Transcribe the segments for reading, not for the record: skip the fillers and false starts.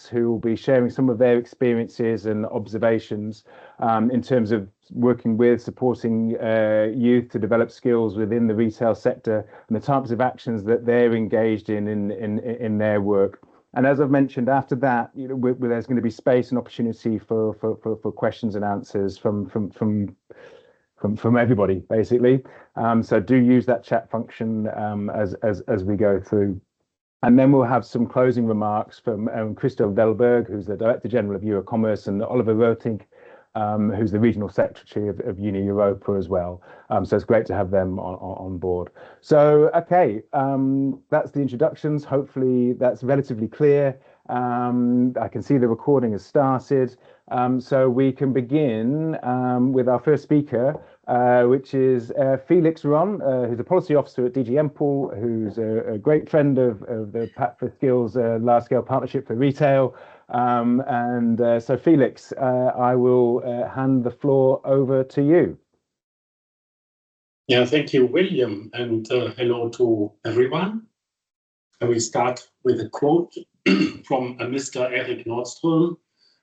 who will be sharing some of their experiences and observations in terms of working with, supporting youth to develop skills within the retail sector and the types of actions that they're engaged in their work. And as I've mentioned, after that, there's going to be space and opportunity for questions and answers from everybody, basically. So do use that chat function as we go through. And then we'll have some closing remarks from Christoph Velberg, who's the Director General of EuroCommerce, and Oliver Rotink, who's the Regional Secretary of UNI Europa as well. So it's great to have them on board. So, okay, that's the introductions. Hopefully that's relatively clear. I can see the recording has started. So we can begin with our first speaker, which is Felix Ron, who's a policy officer at DG Empol, who's a great friend of the Pact for Skills large-scale partnership for retail. So Felix, I will hand the floor over to you. Yeah, thank you, William, and hello to everyone. I will start with a quote from Mr. Eric Nordström,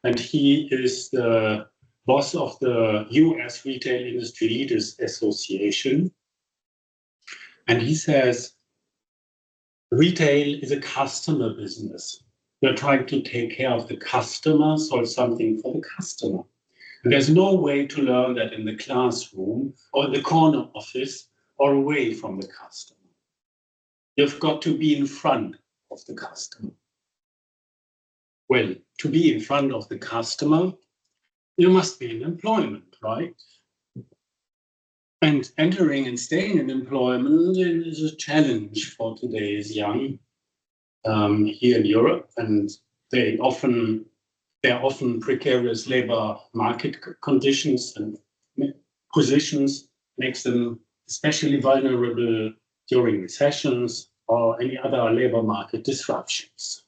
and he is the boss of the US Retail Industry Leaders Association. And he says, retail is a customer business. We're trying to take care of the customer, solve something for the customer. And there's no way to learn that in the classroom or in the corner office or away from the customer. You've got to be in front of the customer. Well, to be in front of the customer, you must be in employment, right? And entering and staying in employment is a challenge for today's young here in Europe, and they're often precarious labor market conditions and positions makes them especially vulnerable during recessions or any other labor market disruptions.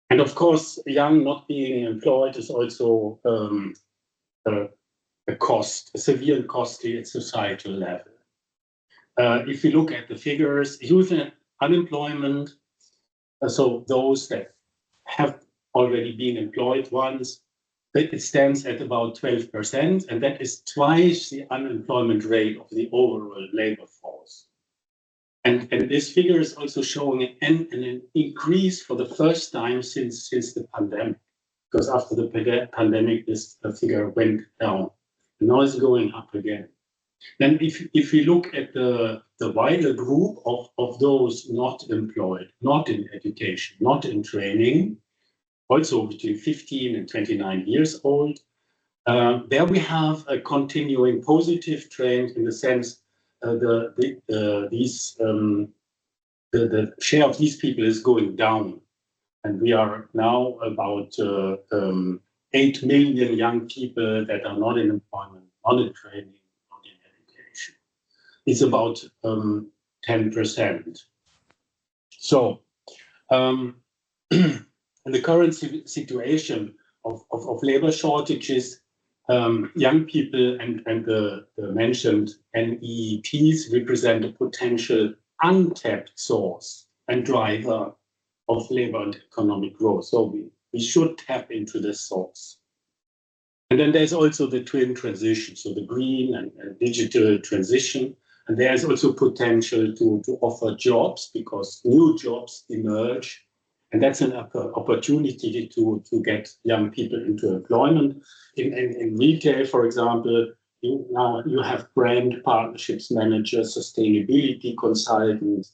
And of course, young not being employed is also a cost, a severe and costly at societal level. If you look at the figures, youth unemployment, so those that have already been employed once, it stands at about 12%, and that is twice the unemployment rate of the overall labor force. And this figure is also showing an increase for the first time since the pandemic, because after the pandemic, this figure went down. And now it's going up again. Then if we look at the wider group of those not employed, not in education, not in training, also between 15 and 29 years old, there we have a continuing positive trend in the sense the share of these people is going down, and we are now about 8 million young people that are not in employment, not in training, not in education. It's about 10%. So in the current situation of labor shortages, young people and the mentioned NEETs represent a potential untapped source and driver of labor and economic growth. So we should tap into this source. And then there's also the twin transition, so the green and digital transition. And there's also potential to offer jobs because new jobs emerge. And that's an opportunity to get young people into employment. In retail, for example, you have brand partnerships managers, sustainability consultants,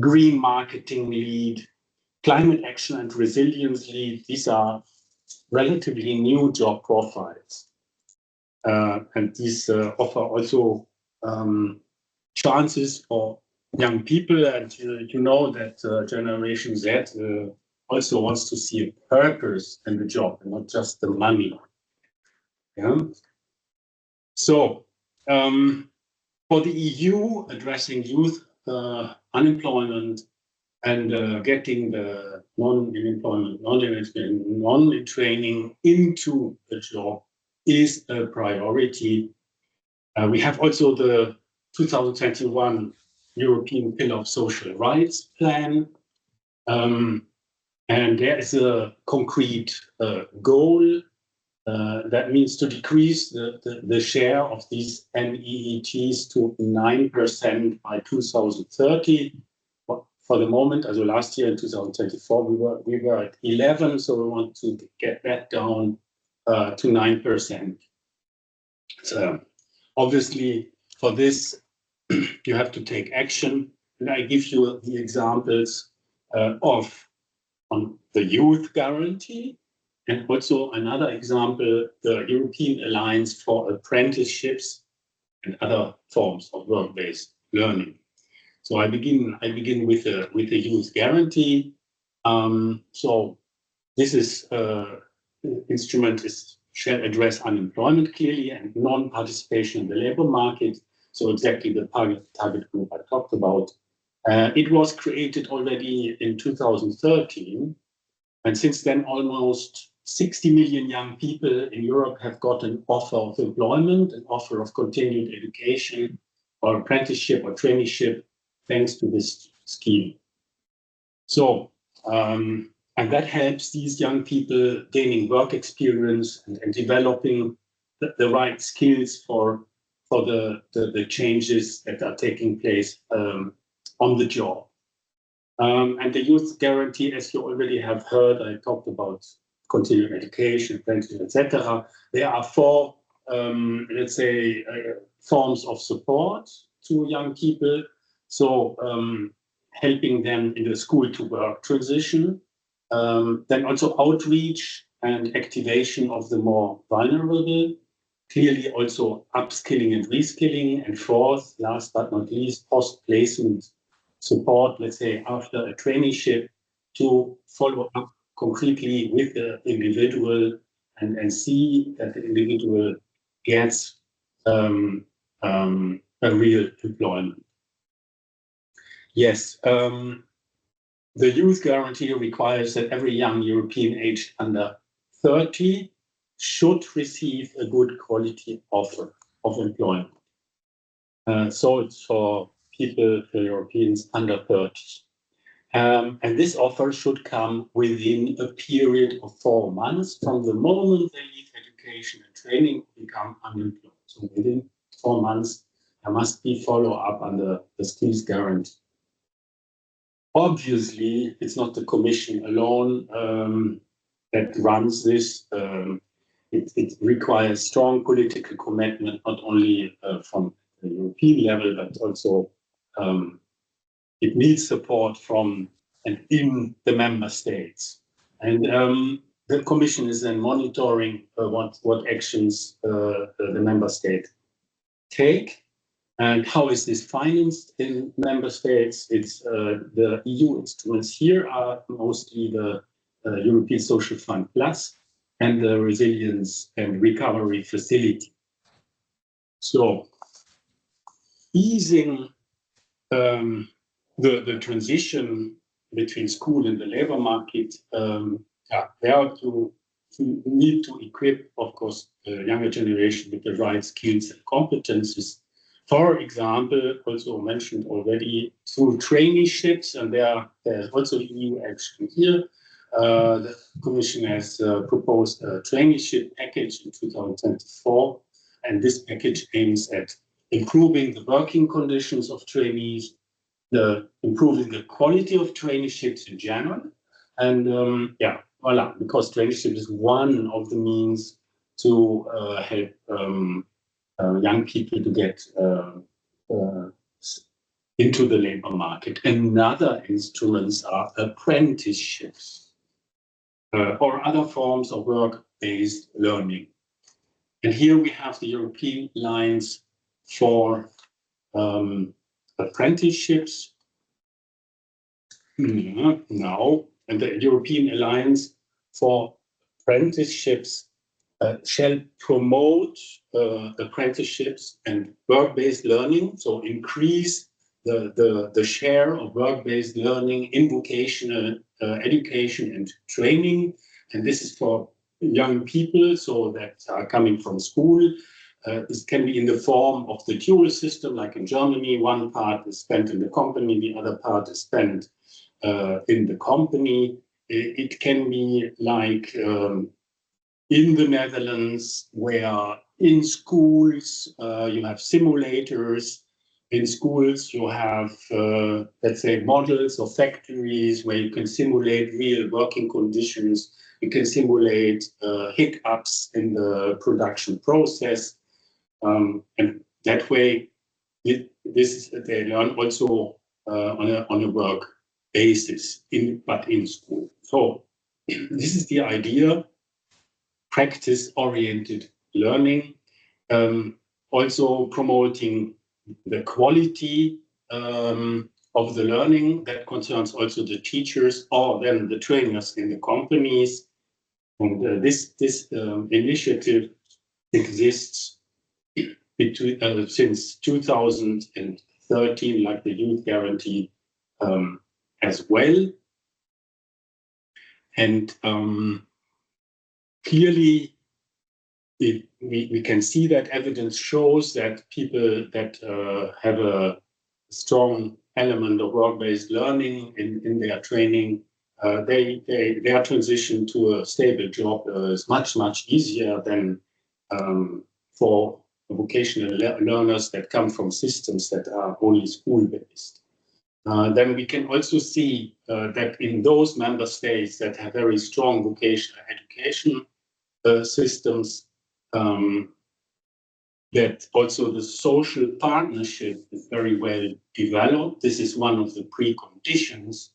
green marketing lead, climate action and resilience lead. These are relatively new job profiles. And these offer also chances for young people, and you know that Generation Z also wants to see a purpose in the job and not just the money. Yeah. So for the EU, addressing youth unemployment and getting the non-employment, non-training into a job is a priority. We have also the 2021 European Pillar of Social Rights Plan. And there is a concrete goal that means to decrease the share of these NEETs to 9% by 2030. For the moment, as last year in 2024, we were at 11, so we want to get that down to 9%. So obviously, for this, you have to take action. And I give you the examples on the youth guarantee, and also another example, the European Alliance for Apprenticeships and other forms of work-based learning. So I begin with the youth guarantee. So this instrument shall address unemployment clearly and non-participation in the labor market. So exactly the target group I talked about. It was created already in 2013, and since then almost 60 million young people in Europe have got an offer of employment, an offer of continued education or apprenticeship or traineeship, thanks to this scheme. So, and that helps these young people gaining work experience and developing the right skills for the changes that are taking place on the job. And the youth guarantee, as you already have heard, I talked about continuing education, apprenticeship, etc. There are four, let's say, forms of support to young people. So helping them in the school to work transition, then also outreach and activation of the more vulnerable, clearly also upskilling and reskilling, and fourth, last but not least, post-placement support, let's say after a traineeship, to follow up concretely with the individual and see that the individual gets a real employment. Yes, the youth guarantee requires that every young European aged under 30 should receive a good quality offer of employment. So it's for people, for Europeans under 30. And this offer should come within a period of 4 months from the moment they leave education and training to become unemployed. So within 4 months, there must be follow-up under the skills guarantee. Obviously, it's not the Commission alone that runs this. It requires strong political commitment, not only from the European level, but also it needs support from and in the member states. And the Commission is then monitoring what actions the member state take. And how is this financed in member states? It's the EU instruments here are mostly the European Social Fund Plus and the Resilience and Recovery Facility. So easing the transition between school and the labor market, there to need to equip, of course, the younger generation with the right skills and competences. For example, also mentioned already, through traineeships, and there's also EU action here. The Commission has proposed a traineeship package in 2024, and this package aims at improving the working conditions of trainees, improving the quality of traineeships in general, and voila, because traineeship is one of the means to help young people to get into the labor market. Another instruments are apprenticeships or other forms of work-based learning. And here we have the European Alliance for Apprenticeships now, and the European Alliance for Apprenticeships shall promote apprenticeships and work-based learning, so increase the share of work-based learning in vocational education and training. And this is for young people, so that are coming from school. This can be in the form of the dual system, like in Germany. One part is spent in the company, the other part is spent in the company. it can be like in the Netherlands, where in schools you have simulators. In schools, you have, let's say, models of factories where you can simulate real working conditions. You can simulate hiccups in the production process. And that way, they learn also on a work basis, but in school. So this is the idea, practice-oriented learning, also promoting the quality of the learning that concerns also the teachers or then the trainers in the companies. And this initiative exists since 2013, like the Youth Guarantee as well. And clearly, we can see that evidence shows that people that have a strong element of work-based learning in their training, their transition to a stable job is much easier than for vocational learners that come from systems that are only school-based. Then we can also see that in those member states that have very strong vocational education systems, that also the social partnership is very well developed. This is one of the preconditions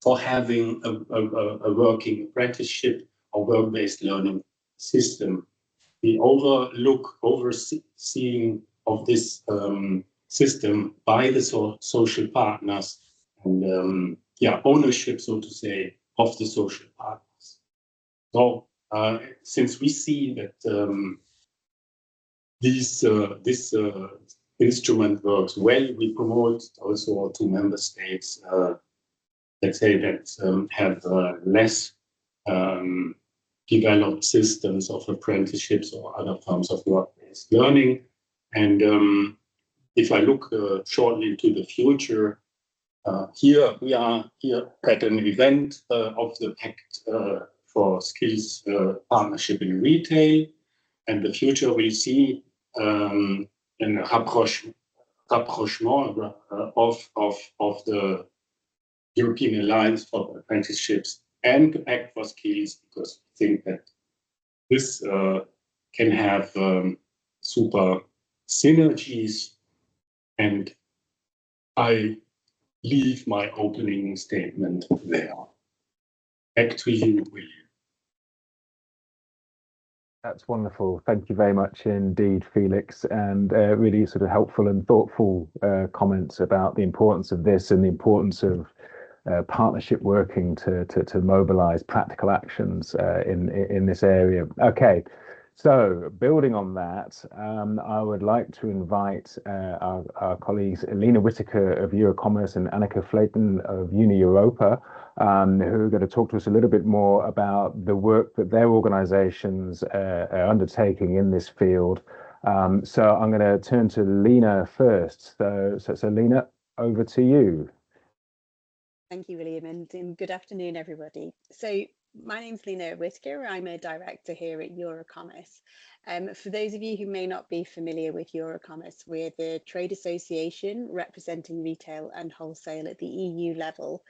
for having a working apprenticeship or work-based learning system. The overseeing of this system by the social partners and ownership, so to say, of the social partners. So since we see that this instrument works well, we promote also to member states, let's say, that have less developed systems of apprenticeships or other forms of work-based learning. And if I look shortly into the future, here we are here at an event of the Pact for Skills Partnership in Retail, and the future will see a rapprochement of the European Alliance for Apprenticeships and the Pact for Skills, because I think that this can have super synergies. And I leave my opening statement there. Back to you, William. That's wonderful. Thank you very much indeed, Felix, and really sort of helpful and thoughtful comments about the importance of this and the importance of partnership working to mobilize practical actions in this area. Okay, so building on that, I would like to invite our colleagues Lena Whitaker of EuroCommerce and Annika Flayton of UNI Europa, who are going to talk to us a little bit more about the work that their organizations are undertaking in this field. So I'm going to turn to Lena first. So Lena, over to you. Thank you, William, and good afternoon, everybody. So my name's Lena Whitaker. I'm a director here at EuroCommerce. For those of you who may not be familiar with EuroCommerce, we're the trade association representing retail and wholesale at the EU level.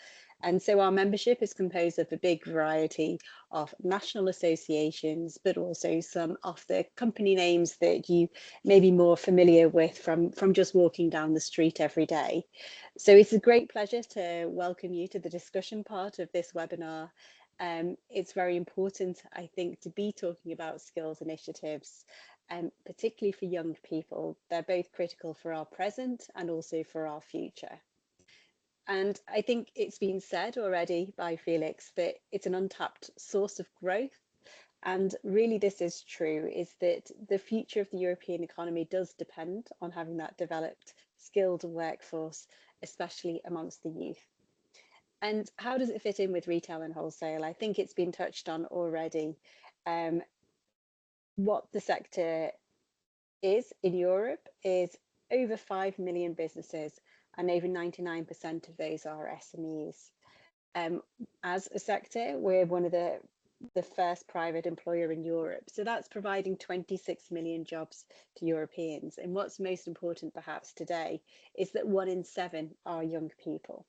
And so our membership is composed of a big variety of national associations, but also some of the company names that you may be more familiar with from just walking down the street every day. So it's a great pleasure to welcome you to the discussion part of this webinar. It's very important, I think, to be talking about skills initiatives, particularly for young people. They're both critical for our present and also for our future. And I think it's been said already by Felix that it's an untapped source of growth. And really, this is true, is that the future of the European economy does depend on having that developed, skilled workforce, especially amongst the youth. And how does it fit in with retail and wholesale? I think it's been touched on already. What the sector is in Europe is over 5 million businesses, and over 99% of those are SMEs. As a sector, we're one of the first private employer in Europe. So that's providing 26 million jobs to Europeans. And what's most important perhaps today is that 1 in 7 are young people.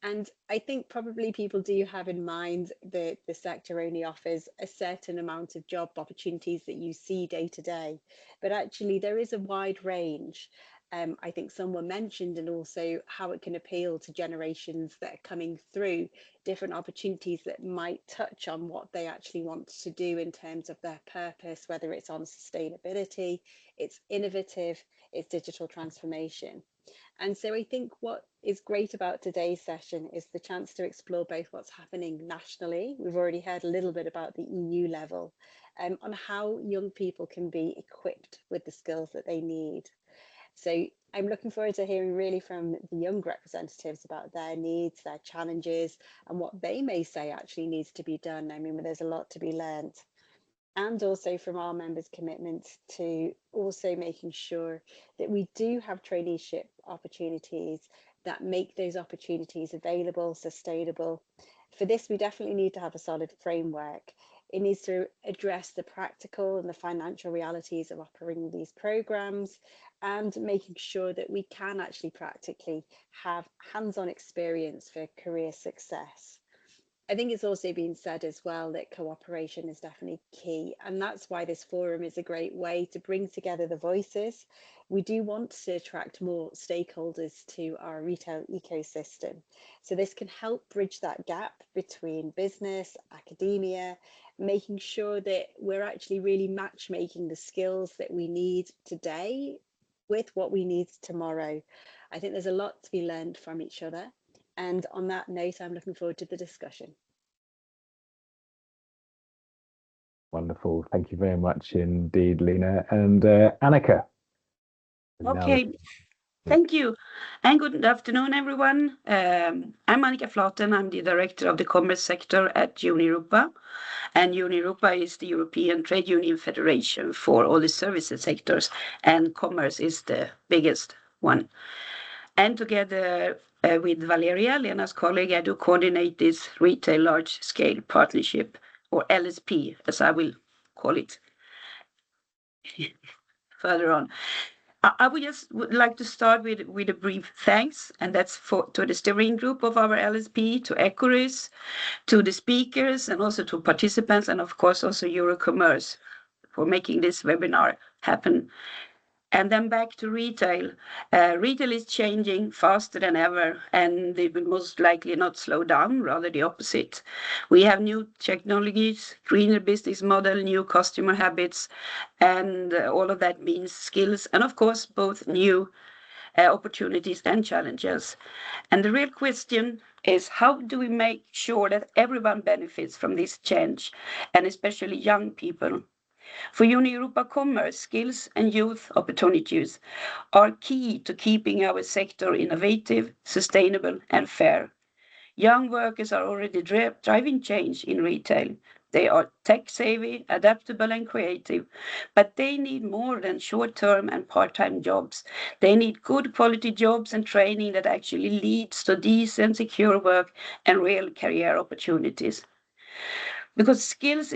And I think probably people do have in mind that the sector only offers a certain amount of job opportunities that you see day to day, but actually there is a wide range. I think some were mentioned, and also how it can appeal to generations that are coming through, different opportunities that might touch on what they actually want to do in terms of their purpose, whether it's on sustainability, it's innovative, it's digital transformation. And so I think what is great about today's session is the chance to explore both what's happening nationally. We've already heard a little bit about the EU level, on how young people can be equipped with the skills that they need. So I'm looking forward to hearing really from the young representatives about their needs, their challenges, and what they may say actually needs to be done. I mean, there's a lot to be learned. And also from our members' commitment to also making sure that we do have traineeship opportunities that make those opportunities available, sustainable. For this, we definitely need to have a solid framework. It needs to address the practical and the financial realities of operating these programs, and making sure that we can actually practically have hands-on experience for career success. I think it's also been said as well that cooperation is definitely key, and that's why this forum is a great way to bring together the voices. We do want to attract more stakeholders to our retail ecosystem, so this can help bridge that gap between business, academia, making sure that we're actually really matchmaking the skills that we need today with what we need tomorrow. I think there's a lot to be learned from each other. And on that note, I'm looking forward to the discussion. Wonderful. Thank you very much indeed, Lena. And Annika. Okay, thank you. And good afternoon, everyone. I'm Annika Flaten. I'm the director of the commerce sector at UNI Europa. And UNI Europa is the European Trade Union Federation for all the services sectors, and commerce is the biggest one. And together with Valeria, Lena's colleague, I do coordinate this retail large-scale partnership, or LSP, as I will call it further on. I would like to start with a brief thanks, and that's to the steering group of our LSP, to Ecoris, to the speakers, and also to participants, and of course also EuroCommerce for making this webinar happen. And then back to retail. Retail is changing faster than ever, and it will most likely not slow down, rather the opposite. We have new technologies, greener business model, new customer habits, and all of that means skills, and of course, both new opportunities and challenges. And the real question is, how do we make sure that everyone benefits from this change, and especially young people? For UNI Europa Commerce, skills and youth opportunities are key to keeping our sector innovative, sustainable, and fair. Young workers are already driving change in retail. They are tech-savvy, adaptable, and creative, but they need more than short-term and part-time jobs. They need good quality jobs and training that actually leads to decent, secure work and real career opportunities. Because skills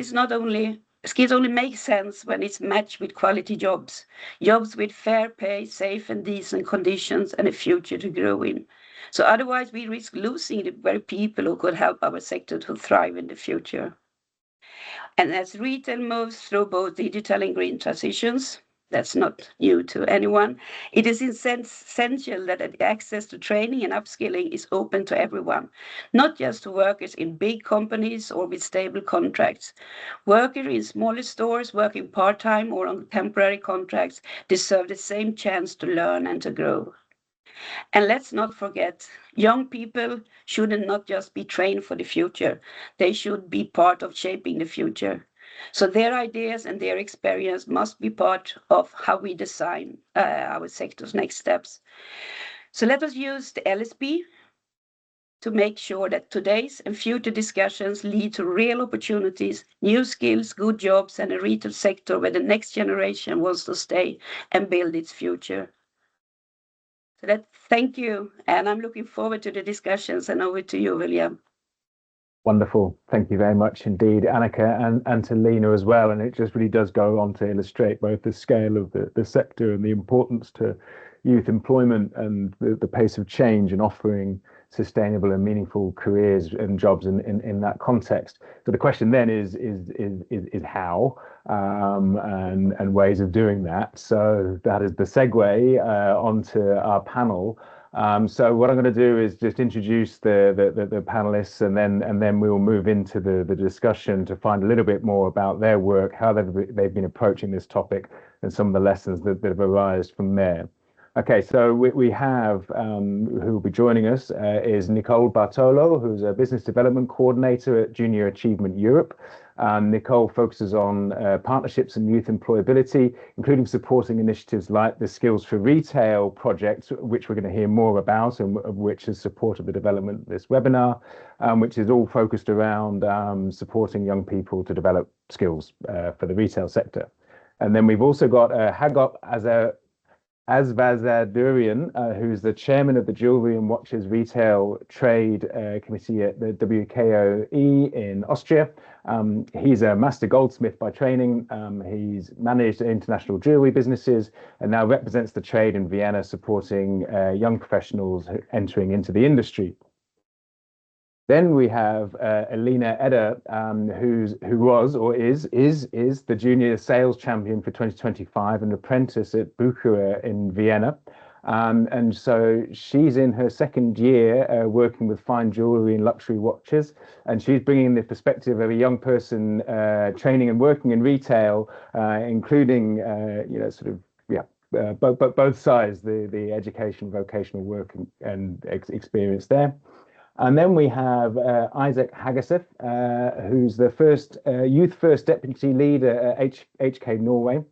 only make sense when it's matched with quality jobs with fair pay, safe and decent conditions, and a future to grow in. So otherwise, we risk losing the very people who could help our sector to thrive in the future. And as retail moves through both digital and green transitions, that's not new to anyone, it is essential that access to training and upskilling is open to everyone, not just to workers in big companies or with stable contracts. Workers in smaller stores working part-time or on temporary contracts deserve the same chance to learn and to grow. And let's not forget, young people should not just be trained for the future. They should be part of shaping the future. So their ideas and their experience must be part of how we design our sector's next steps. So let us use the LSP to make sure that today's and future discussions lead to real opportunities, new skills, good jobs, and a retail sector where the next generation wants to stay and build its future. So thank you, and I'm looking forward to the discussions, and over to you, William. Wonderful. Thank you very much indeed, Annika, and to Lena as well. And it just really does go on to illustrate both the scale of the sector and the importance to youth employment and the pace of change and offering sustainable and meaningful careers and jobs in that context. So the question then is how and ways of doing that. So that is the segue onto our panel. So what I'm going to do is just introduce the panelists, and then we will move into the discussion to find a little bit more about their work, how they've been approaching this topic, and some of the lessons that have arisen from there. Okay, so we have who will be joining us is Nicole Bartolo, who's a business development coordinator at Junior Achievement Europe. Nicole focuses on partnerships and youth employability, including supporting initiatives like the Skills for Retail project, which we're going to hear more about, and of which has supported the development of this webinar, which is all focused around supporting young people to develop skills for the retail sector. And then we've also got Hagop Azvazadurian, who's the chairman of the Jewelry and Watches Retail Trade Committee at the WKOE in Austria. He's a master goldsmith by training. He's managed international jewelry businesses and now represents the trade in Vienna, supporting young professionals entering into the industry. Then we have Elena Eder, who was or is the junior sales champion for 2025, an apprentice at Bucherer in Vienna. And so she's in her second year working with fine jewelry and luxury watches, and she's bringing the perspective of a young person training and working in retail, including both sides, the education, vocational work and experience there. And then we have Isaac Haggaseth, who's the youth first deputy leader at HK Norway.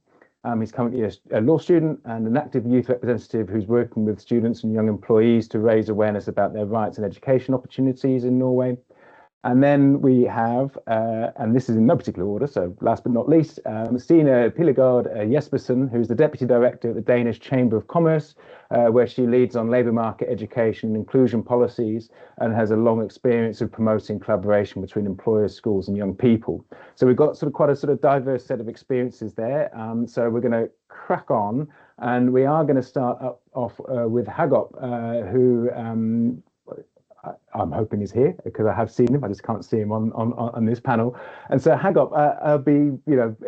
He's currently a law student and an active youth representative who's working with students and young employees to raise awareness about their rights and education opportunities in Norway. And then we have, and this is in no particular order, so last but not least, Stine Pillegard Jespersen, who's the Deputy Director at the Danish Chamber of Commerce, where she leads on labour market education and inclusion policies and has a long experience of promoting collaboration between employers, schools and young people. So we've got quite a diverse set of experiences there. So we're going to crack on, and we are going to start off with Hagop, who I'm hoping is here because I have seen him. I just can't see him on this panel. And so Hagop, I'll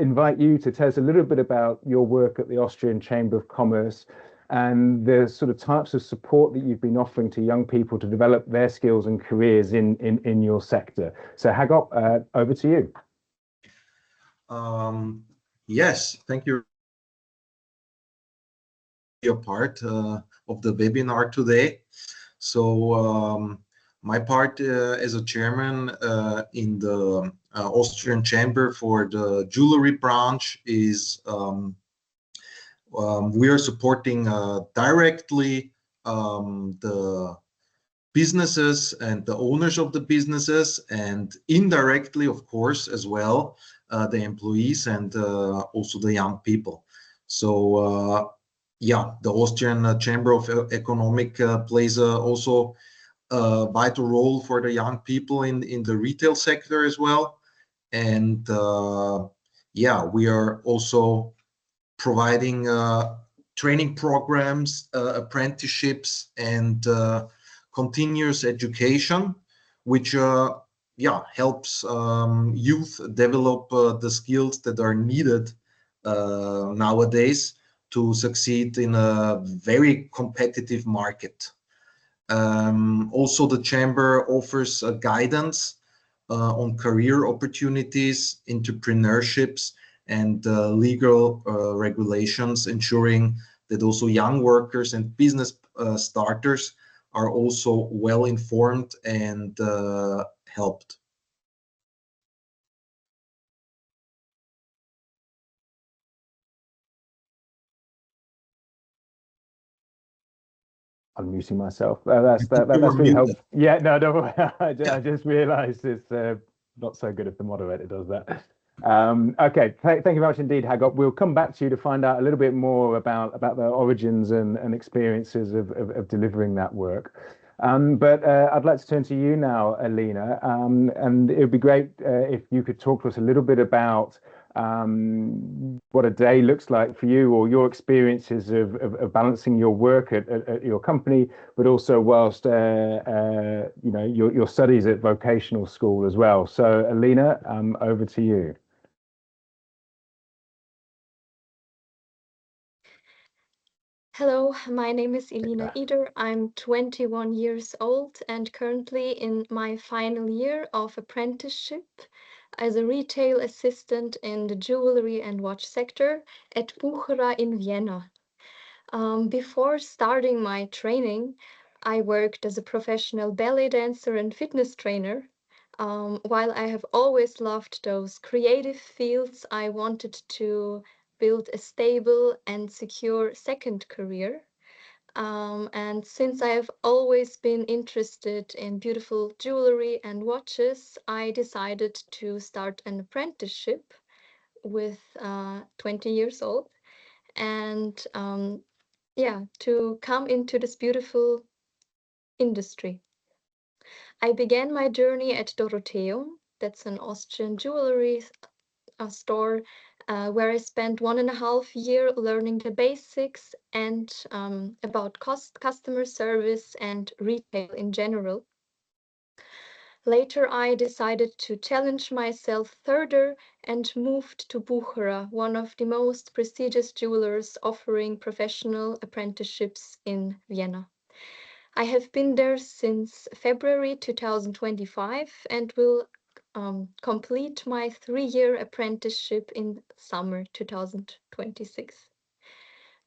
invite you to tell us a little bit about your work at the Austrian Chamber of Commerce and the sort of types of support that you've been offering to young people to develop their skills and careers in your sector. So Hagop, over to you. Yes, thank you. Your part of the webinar today. So my part as a chairman in the Austrian Chamber for the jewelry branch is we are supporting directly the businesses and the owners of the businesses, and indirectly, of course, as well, the employees and also the young people. So yeah, the Austrian Chamber of Economic plays also a vital role for the young people in the retail sector as well. And yeah, we are also providing training programs, apprenticeships, and continuous education, which yeah, helps youth develop the skills that are needed nowadays to succeed in a very competitive market. Also, the Chamber offers guidance on career opportunities, entrepreneurships, and legal regulations, ensuring that also young workers and business starters are also well informed and helped. I'm muting myself. That's really helpful. Yeah, no, I just realised it's not so good if the moderator does that. Okay, thank you very much indeed, Hagop. We'll come back to you to find out a little bit more about the origins and experiences of delivering that work. But I'd like to turn to you now, Alina, and it would be great if you could talk to us a little bit about what a day looks like for you, or your experiences of balancing your work at your company, but also whilst you know, your studies at vocational school as well. So, Alina, over to you. Hello, my name is Elina Eder. I'm 21 years old and currently in my final year of apprenticeship as a retail assistant in the jewelry and watch sector at Buchera in Vienna. Before starting my training, I worked as a professional ballet dancer and fitness trainer. While I have always loved those creative fields, I wanted to build a stable and secure second career. And since I have always been interested in beautiful jewelry and watches, I decided to start an apprenticeship with 20 years old and yeah, to come into this beautiful industry. I began my journey at Dorotheum. That's an Austrian jewelry store where I spent 1.5 years learning the basics and about customer service and retail in general. Later, I decided to challenge myself further and moved to Buchera, one of the most prestigious jewelers offering professional apprenticeships in Vienna. I have been there since February 2025 and will complete my 3-year apprenticeship in summer 2026.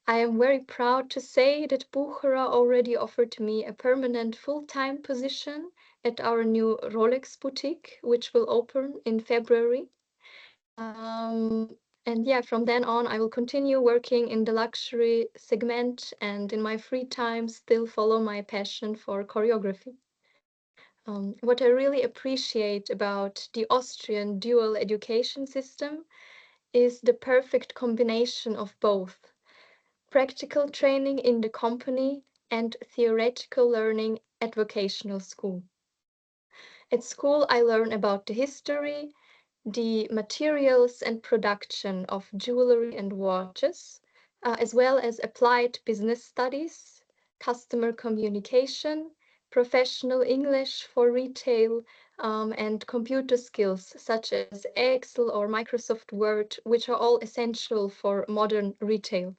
I am very proud to say that Buchera already offered me a permanent full-time position at our new Rolex boutique, which will open in February. And yeah, from then on, I will continue working in the luxury segment and in my free time still follow my passion for choreography. What I really appreciate about the Austrian dual education system is the perfect combination of both practical training in the company and theoretical learning at vocational school. At school, I learn about the history, the materials and production of jewelry and watches, as well as applied business studies, customer communication, professional English for retail, and computer skills such as Excel or Microsoft Word, which are all essential for modern retail.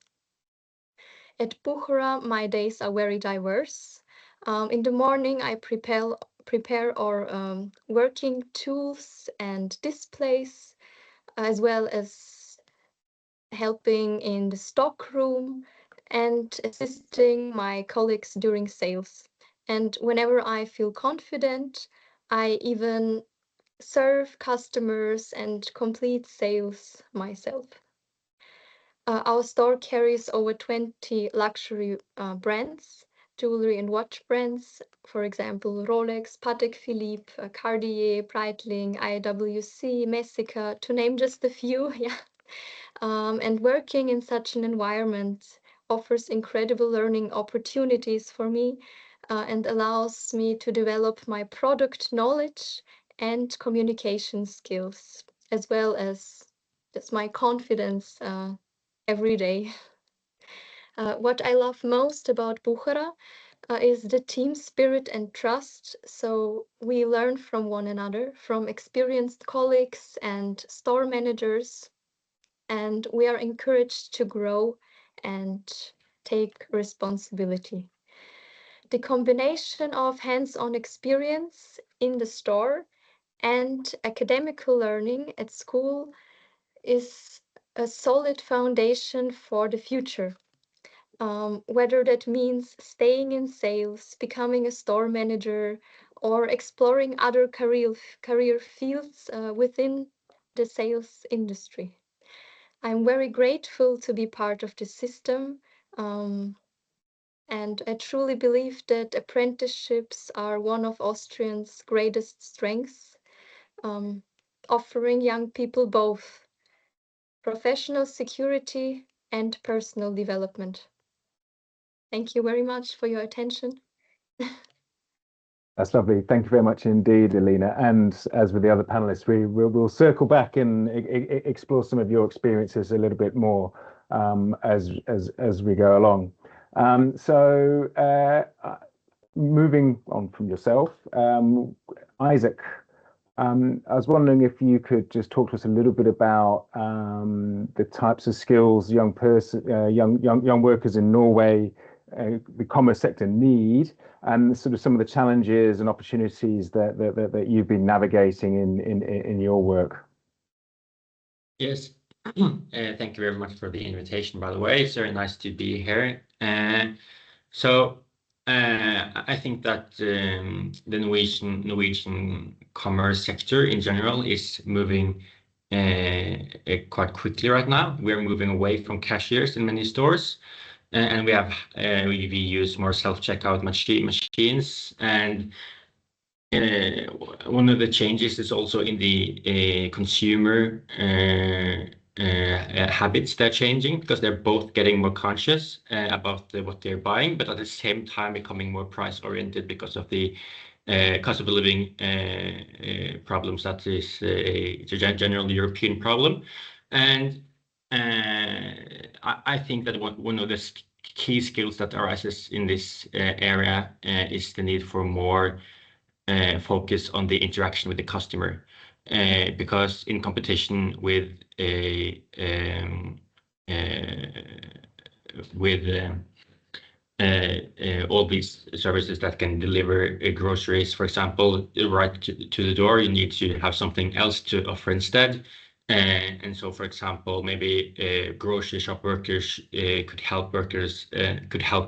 At Buchera, my days are very diverse. In the morning, I prepare our working tools and displays, as well as helping in the stock room and assisting my colleagues during sales. And whenever I feel confident, I even serve customers and complete sales myself. Our store carries over 20 luxury brands, jewelry and watch brands, for example, Rolex, Patek Philippe, Cartier, Breitling, IWC, Messica, to name just a few. Yeah. And working in such an environment offers incredible learning opportunities for me and allows me to develop my product knowledge and communication skills, as well as just my confidence every day. What I love most about Buchera is the team spirit and trust. So we learn from one another, from experienced colleagues and store managers, and we are encouraged to grow and take responsibility. The combination of hands-on experience in the store and academical learning at school is a solid foundation for the future. Whether that means staying in sales, becoming a store manager, or exploring other career fields within the sales industry. I'm very grateful to be part of the system, and I truly believe that apprenticeships are one of Austrians' greatest strengths, offering young people both professional security and personal development. Thank you very much for your attention. That's lovely. Thank you very much indeed, Alina. And as with the other panelists, we'll circle back and explore some of your experiences a little bit more as we go along. Moving on from yourself, Isaac, I was wondering if you could just talk to us a little bit about the types of skills young workers in Norway, the commerce sector need, and sort of some of the challenges and opportunities that you've been navigating in your work. Yes, thank you very much for the invitation, by the way. It's very nice to be here. I think that the Norwegian commerce sector in general is moving quite quickly right now. We're moving away from cashiers in many stores, and we use more self-checkout machines. And one of the changes is also in the consumer habits that are changing, because they're both getting more conscious about what they're buying, but at the same time becoming more price oriented because of the cost of living problems. That is a general European problem. And I think that one of the key skills that arises in this area is the need for more focus on the interaction with the customer, because in competition with all these services that can deliver groceries, for example, right to the door, you need to have something else to offer instead. And so, for example, maybe grocery shop workers could help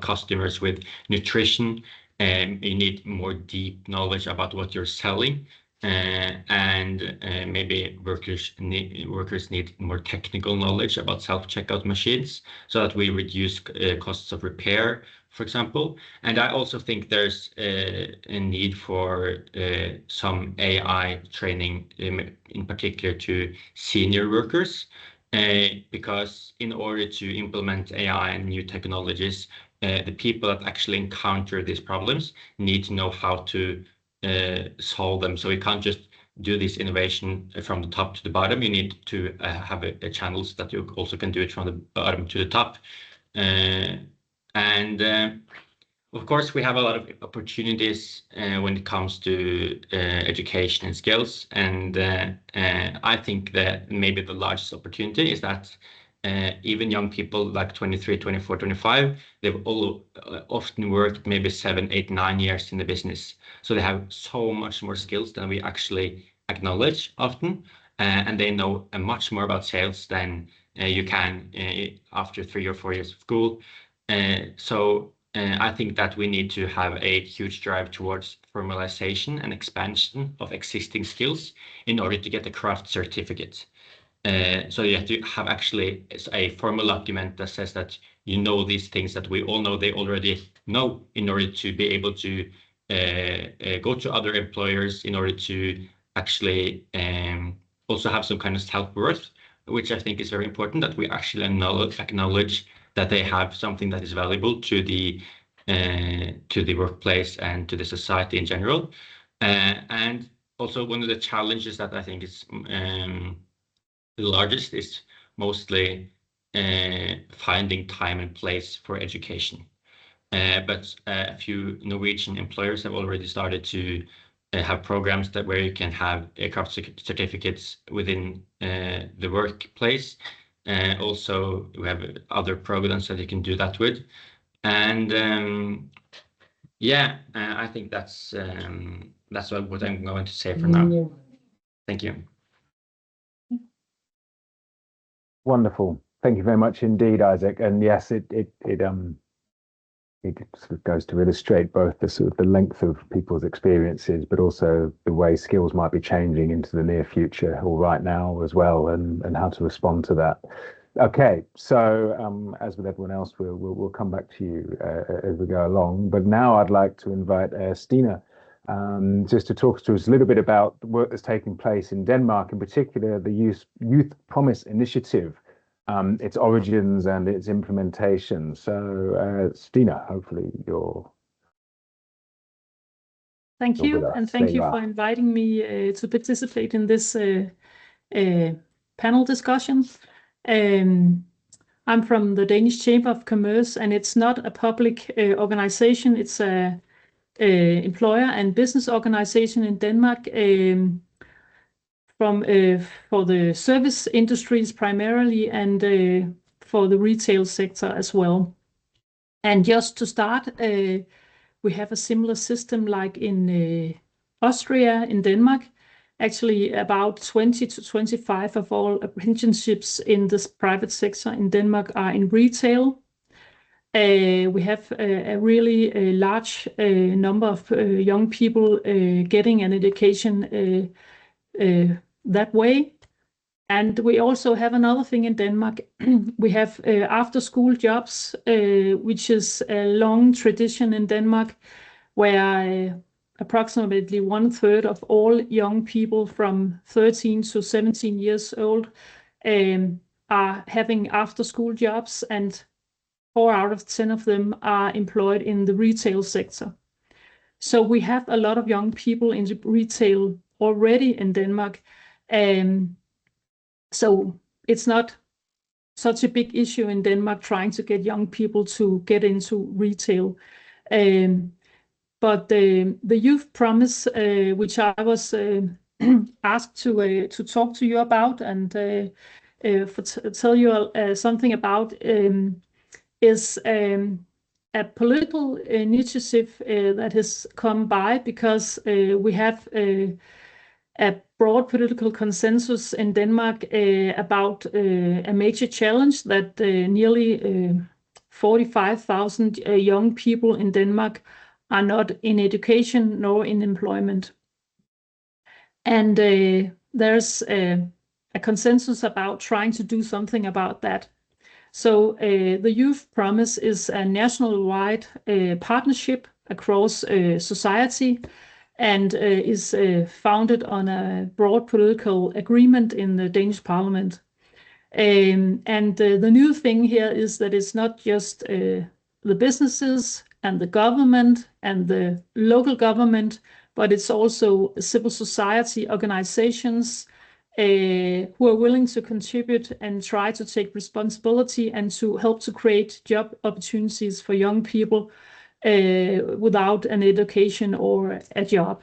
customers with nutrition. You need more deep knowledge about what you're selling, and maybe workers need more technical knowledge about self-checkout machines, so that we reduce costs of repair, for example. And I also think there's a need for some AI training, in particular to senior workers, because in order to implement AI and new technologies, the people that actually encounter these problems need to know how to solve them. So we can't just do this innovation from the top to the bottom. You need to have a channels that you also can do it from the bottom to the top. Of course, we have a lot of opportunities when it comes to education and skills. And I think that maybe the largest opportunity is that even young people like 23, 24, 25, they've all often worked maybe 7, 8, 9 years in the business. So they have so much more skills than we actually acknowledge often. And they know much more about sales than you can after 3 or 4 years of school. I think that we need to have a huge drive towards formalization and expansion of existing skills in order to get a craft certificate. So you have to have actually a formal document that says that you know these things that we all know they already know, in order to be able to go to other employers, in order to actually also have some kind of self-worth, which I think is very important, that we actually acknowledge that they have something that is valuable to the workplace and to the society in general. And also one of the challenges that I think is the largest is mostly finding time and place for education. But a few Norwegian employers have already started to have programs where you can have craft certificates within the workplace. Also, we have other programs that you can do that with. And I think that's what I'm going to say for now. Thank you. Wonderful. Thank you very much indeed, Isaac. And yes, it sort of goes to illustrate both the sort of the length of people's experiences, but also the way skills might be changing into the near future or right now as well, and how to respond to that. Okay, so as with everyone else, we'll come back to you as we go along. But now I'd like to invite Stina just to talk to us a little bit about the work that's taking place in Denmark, in particular the Youth Promise Initiative, its origins and its implementation. So Stina, hopefully you're... Thank you, and thank you for inviting me to participate in this panel discussion. I'm from the Danish Chamber of Commerce, and it's not a public organization. It's a employer and business organization in Denmark for the service industries primarily, and for the retail sector as well. And just to start, we have a similar system like in Austria, in Denmark. Actually, about 20 to 25 of all apprenticeships in this private sector in Denmark are in retail. We have a really large number of young people getting an education that way. And we also have another thing in Denmark. We have after-school jobs, which is a long tradition in Denmark, where approximately 1/3 of all young people from 13 to 17 years old are having after-school jobs, and 4 out of 10 of them are employed in the retail sector. So we have a lot of young people in the retail already in Denmark. So it's not such a big issue in Denmark trying to get young people to get into retail. But the youth promise, which I was asked to talk to you about and tell you something about, is a political initiative that has come by because we have a broad political consensus in Denmark about a major challenge that nearly 45,000 young people in Denmark are not in education nor in employment. And there's a consensus about trying to do something about that. So the Youth Promise is a national-wide partnership across society, and is founded on a broad political agreement in the Danish Parliament. And the new thing here is that it's not just the businesses and the government and the local government, but it's also civil society organizations who are willing to contribute and try to take responsibility and to help to create job opportunities for young people without an education or a job.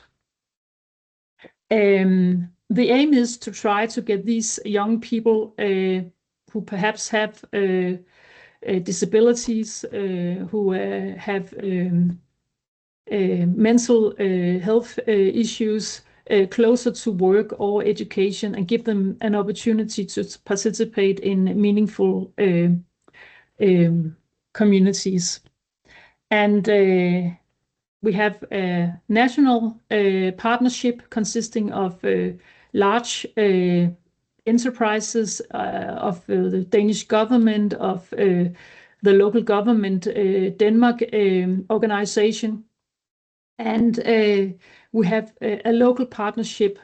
The aim is to try to get these young people who perhaps have disabilities, who have mental health issues, closer to work or education, and give them an opportunity to participate in meaningful communities. And we have a national partnership consisting of large enterprises of the Danish government, of the local government Denmark organization. And we have a local partnership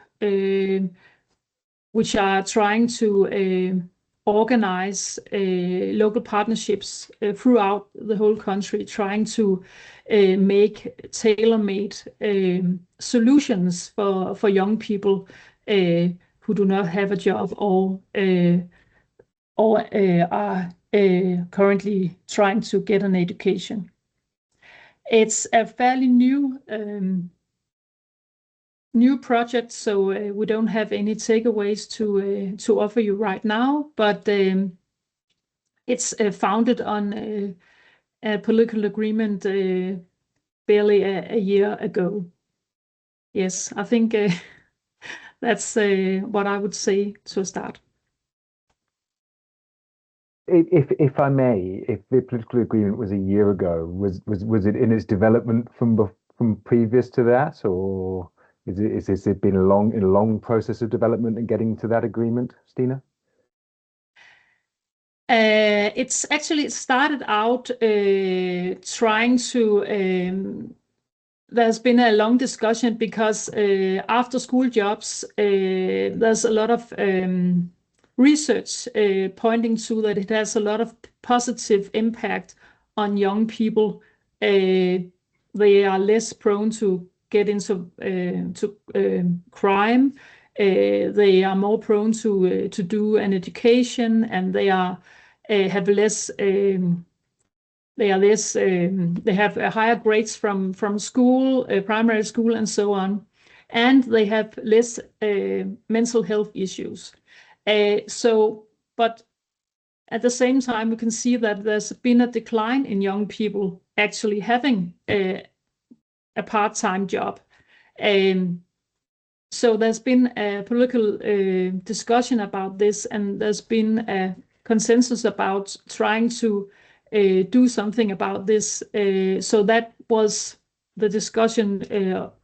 which are trying to organize local partnerships throughout the whole country, trying to make tailor-made solutions for young people who do not have a job or are currently trying to get an education. It's a fairly new project, so we don't have any takeaways to offer you right now, but it's founded on a political agreement barely a year ago. Yes, I think that's what I would say to start. If I may, if the political agreement was a year ago, was it in its development from previous to that, or is it been a long process of development and getting to that agreement, Stina? It's actually started out trying to. There's been a long discussion because after school jobs, there's a lot of research pointing to that it has a lot of positive impact on young people. They are less prone to get into crime. They are more prone to do an education, and they have less. They have higher grades from school, primary school, and so on, and they have less mental health issues. But at the same time, we can see that there's been a decline in young people actually having a part-time job. So there's been a political discussion about this, and there's been a consensus about trying to do something about this. So that was the discussion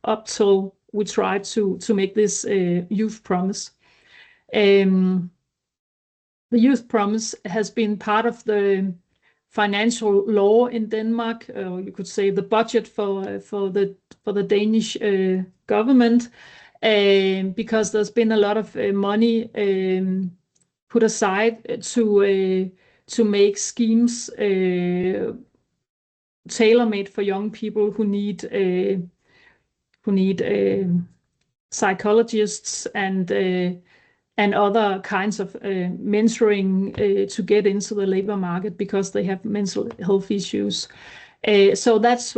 up till we tried to make this youth promise. The youth promise has been part of the financial law in Denmark, or you could say the budget for the Danish government, because there's been a lot of money put aside to make schemes tailor-made for young people who need psychologists and other kinds of mentoring to get into the labor market because they have mental health issues. So that's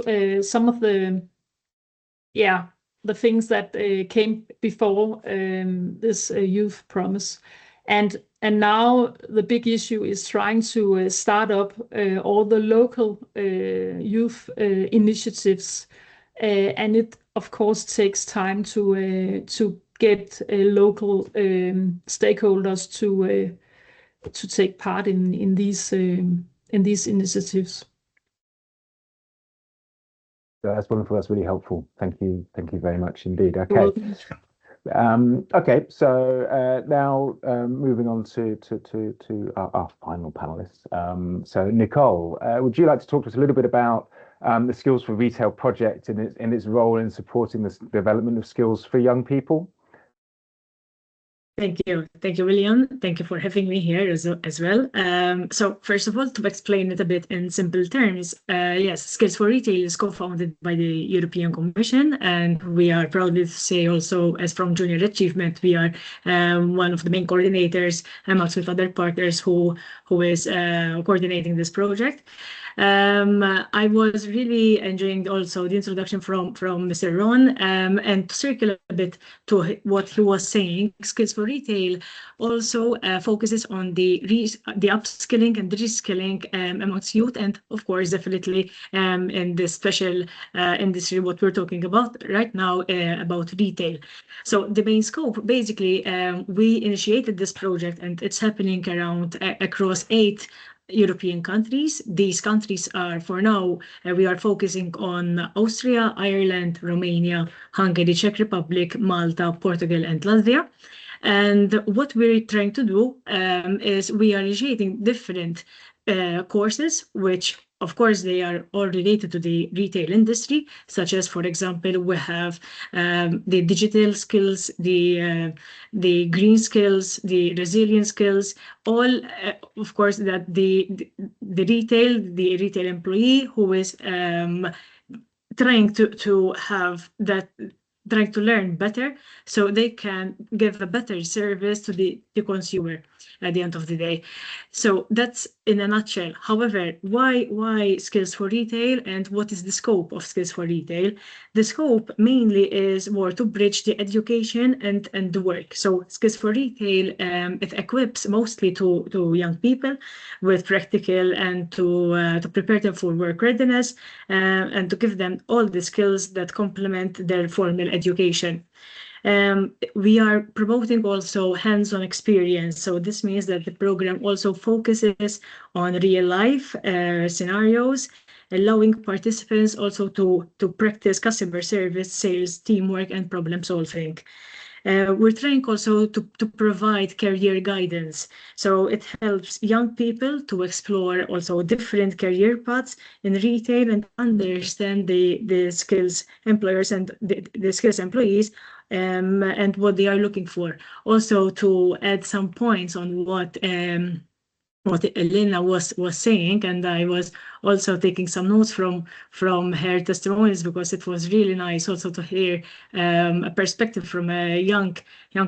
some of the things that came before this youth promise. And now the big issue is trying to start up all the local youth initiatives. And it, of course, takes time to get local stakeholders to take part in these initiatives. That's wonderful. That's really helpful. Thank you very much indeed. Okay. Okay. So now moving on to our final panelists. So Nicole, would you like to talk to us a little bit about the Skills for Retail project and its role in supporting the development of skills for young people? Thank you, William. Thank you for having me here as well. So first of all, to explain it a bit in simple terms, yes, Skills for Retail is co-founded by the European Commission, and we are proud to say also, as from Junior Achievement, we are one of the main coordinators amongst with other partners who is coordinating this project. I was really enjoying also the introduction from Mr. Ron, and to circle a bit to what he was saying, Skills for Retail also focuses on the upskilling and the reskilling amongst youth, and of course, definitely in this special industry, what we're talking about right now about retail. So the main scope, basically, we initiated this project, and it's happening around across 8 European countries. These countries are, for now, we are focusing on Austria, Ireland, Romania, Hungary, Czech Republic, Malta, Portugal, and Latvia. And what we're trying to do is we are initiating different courses, which of course they are all related to the retail industry, such as, for example, we have the digital skills, the green skills, the resilient skills, all of course that the retail employee who is trying to have that, trying to learn better so they can give a better service to the consumer at the end of the day. So that's in a nutshell. However, why Skills for Retail, and what is the scope of Skills for Retail? The scope mainly is more to bridge the education and the work. So Skills for Retail, it equips mostly to young people with practical and to prepare them for work readiness and to give them all the skills that complement their formal education. We are promoting also hands-on experience. So this means that the program also focuses on real life scenarios, allowing participants also to practice customer service, sales, teamwork, and problem solving. We're trying also to provide career guidance. So it helps young people to explore also different career paths in retail and understand the skills employers and the skills employees and what they are looking for. Also to add some points on what what Elena was saying, and I was also taking some notes from her testimonies, because it was really nice also to hear a perspective from a young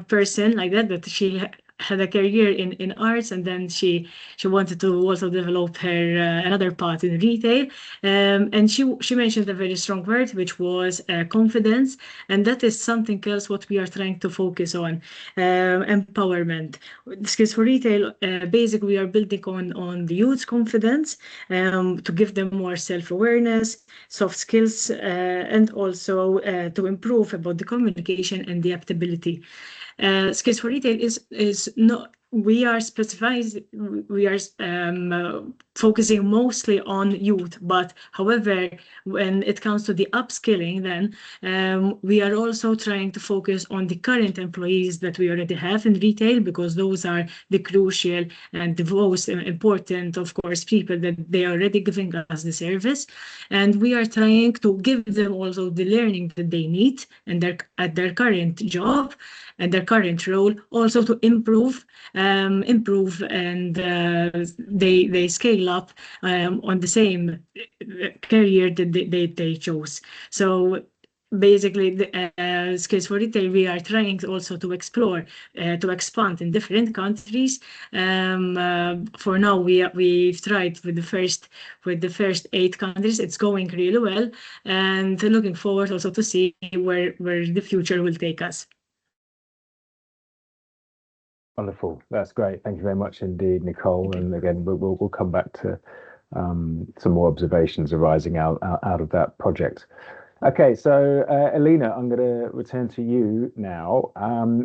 person like that she had a career in arts, and then she wanted to also develop her another part in retail, and she mentioned a very strong word, which was confidence, and that is something else what we are trying to focus on, empowerment. Skills for Retail, basically we are building on the youth's confidence, to give them more self-awareness, soft skills, and also to improve about the communication and the adaptability. Skills for Retail is not, we are focusing mostly on youth, but however, when it comes to the upskilling, then we are also trying to focus on the current employees that we already have in retail, because those are the crucial and the most important, of course, people that they are already giving us the service, and we are trying to give them also the learning that they need and at their current job and their current role, also to improve and they scale up on the same career that they chose. So basically, the Skills for Retail, we are trying also to explore, to expand in different countries. For now, we've tried with the first 8 countries. It's going really well, and looking forward also to see where the future will take us. Wonderful. That's great. Thank you very much indeed, Nicole. And again, we'll come back to some more observations arising out of that project. Okay, so Elena, I'm going to return to you now.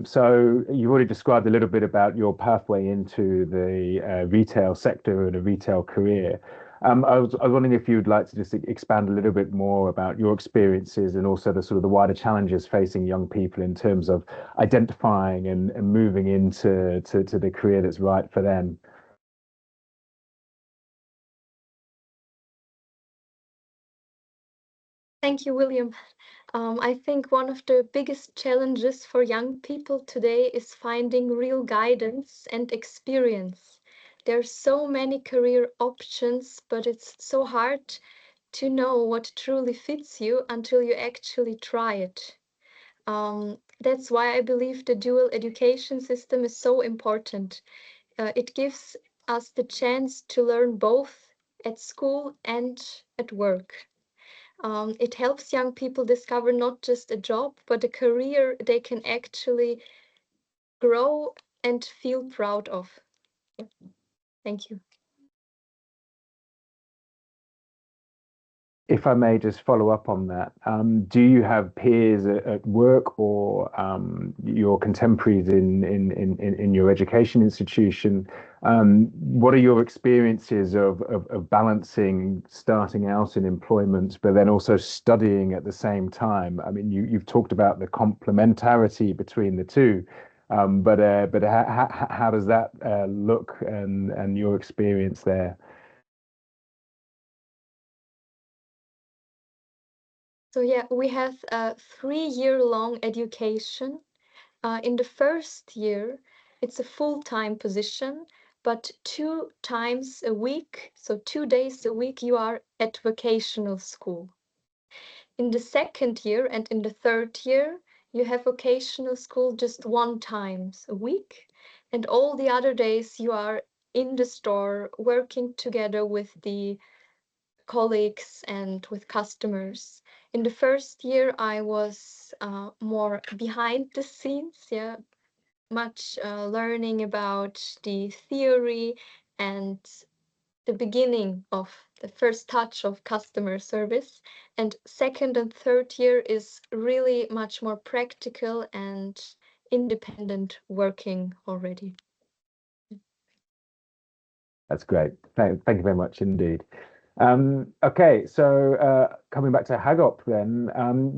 So you've already described a little bit about your pathway into the retail sector and a retail career. I was wondering if you'd like to just expand a little bit more about your experiences and also the sort of the wider challenges facing young people in terms of identifying and moving into the career that's right for them. Thank you, William. I think one of the biggest challenges for young people today is finding real guidance and experience. There are so many career options, but it's so hard to know what truly fits you until you actually try it. That's why I believe the dual education system is so important. It gives us the chance to learn both at school and at work. It helps young people discover not just a job, but a career they can actually grow and feel proud of. Thank you. If I may just follow up on that, do you have peers at work or your contemporaries in your education institution? What are your experiences of balancing starting out in employment, but then also studying at the same time? I mean, you've talked about the complementarity between the two, but how does that look and your experience there? So yeah, we have a 3-year-long education. In the first year, it's a full-time position, but 2 times a week, so 2 days a week, you are at vocational school. In the second year and in the third year, you have vocational school just 1 time a week, and all the other days you are in the store working together with the colleagues and with customers. In the first year, I was more behind the scenes, yeah, much learning about the theory and the beginning of the first touch of customer service. And second and third year is really much more practical and independent working already. That's great. Thank you very much indeed. Okay, so coming back to Hagop then,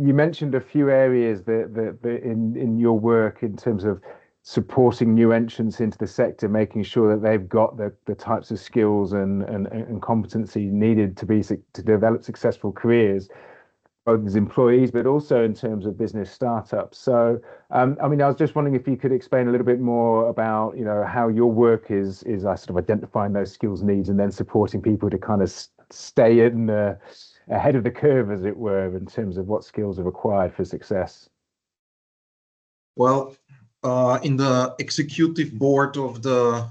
you mentioned a few areas that in your work in terms of supporting new entrants into the sector, making sure that they've got the types of skills and competencies needed to develop successful careers. both as employees, but also in terms of business startups. So, I mean, I was just wondering if you could explain a little bit more about, how your work is sort of identifying those skills needs and then supporting people to kind of stay in ahead of the curve, as it were, in terms of what skills are required for success. Well, in the executive board of the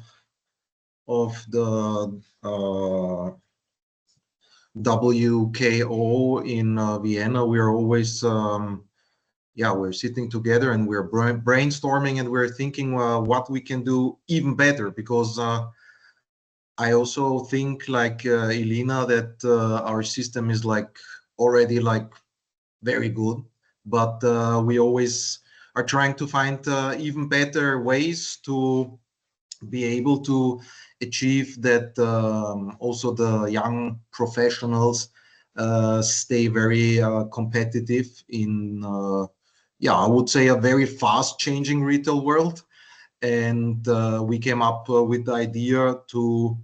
WKO in Vienna, we're always we're sitting together and we're brainstorming and we're thinking what we can do even better, because I also think like Elena that our system is already very good, but we always are trying to find even better ways to be able to achieve that also the young professionals stay very competitive in I would say a very fast changing retail world. And we came up with the idea to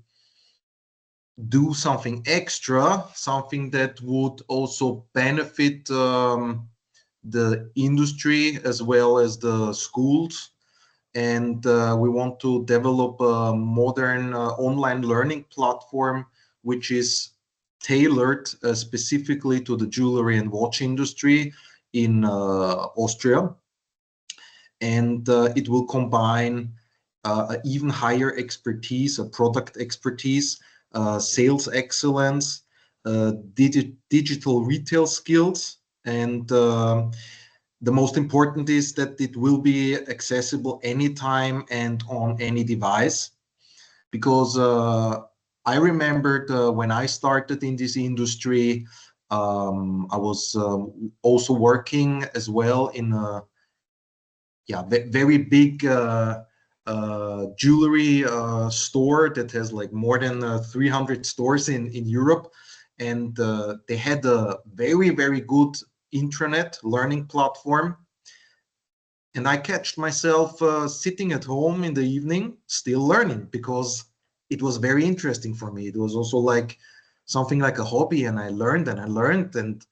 do something extra, something that would also benefit the industry as well as the schools. And we want to develop a modern online learning platform, which is tailored specifically to the jewelry and watch industry in Austria. And it will combine an even higher expertise, a product expertise, sales excellence, digital retail skills, and the most important is that it will be accessible anytime and on any device. Because I remembered when I started in this industry, I was also working as well in a very big jewelry store that has more than 300 stores in Europe. And they had a very, very good intranet learning platform. And I catched myself sitting at home in the evening, still learning, because it was very interesting for me. It was also something like a hobby, and I learned and I learned, and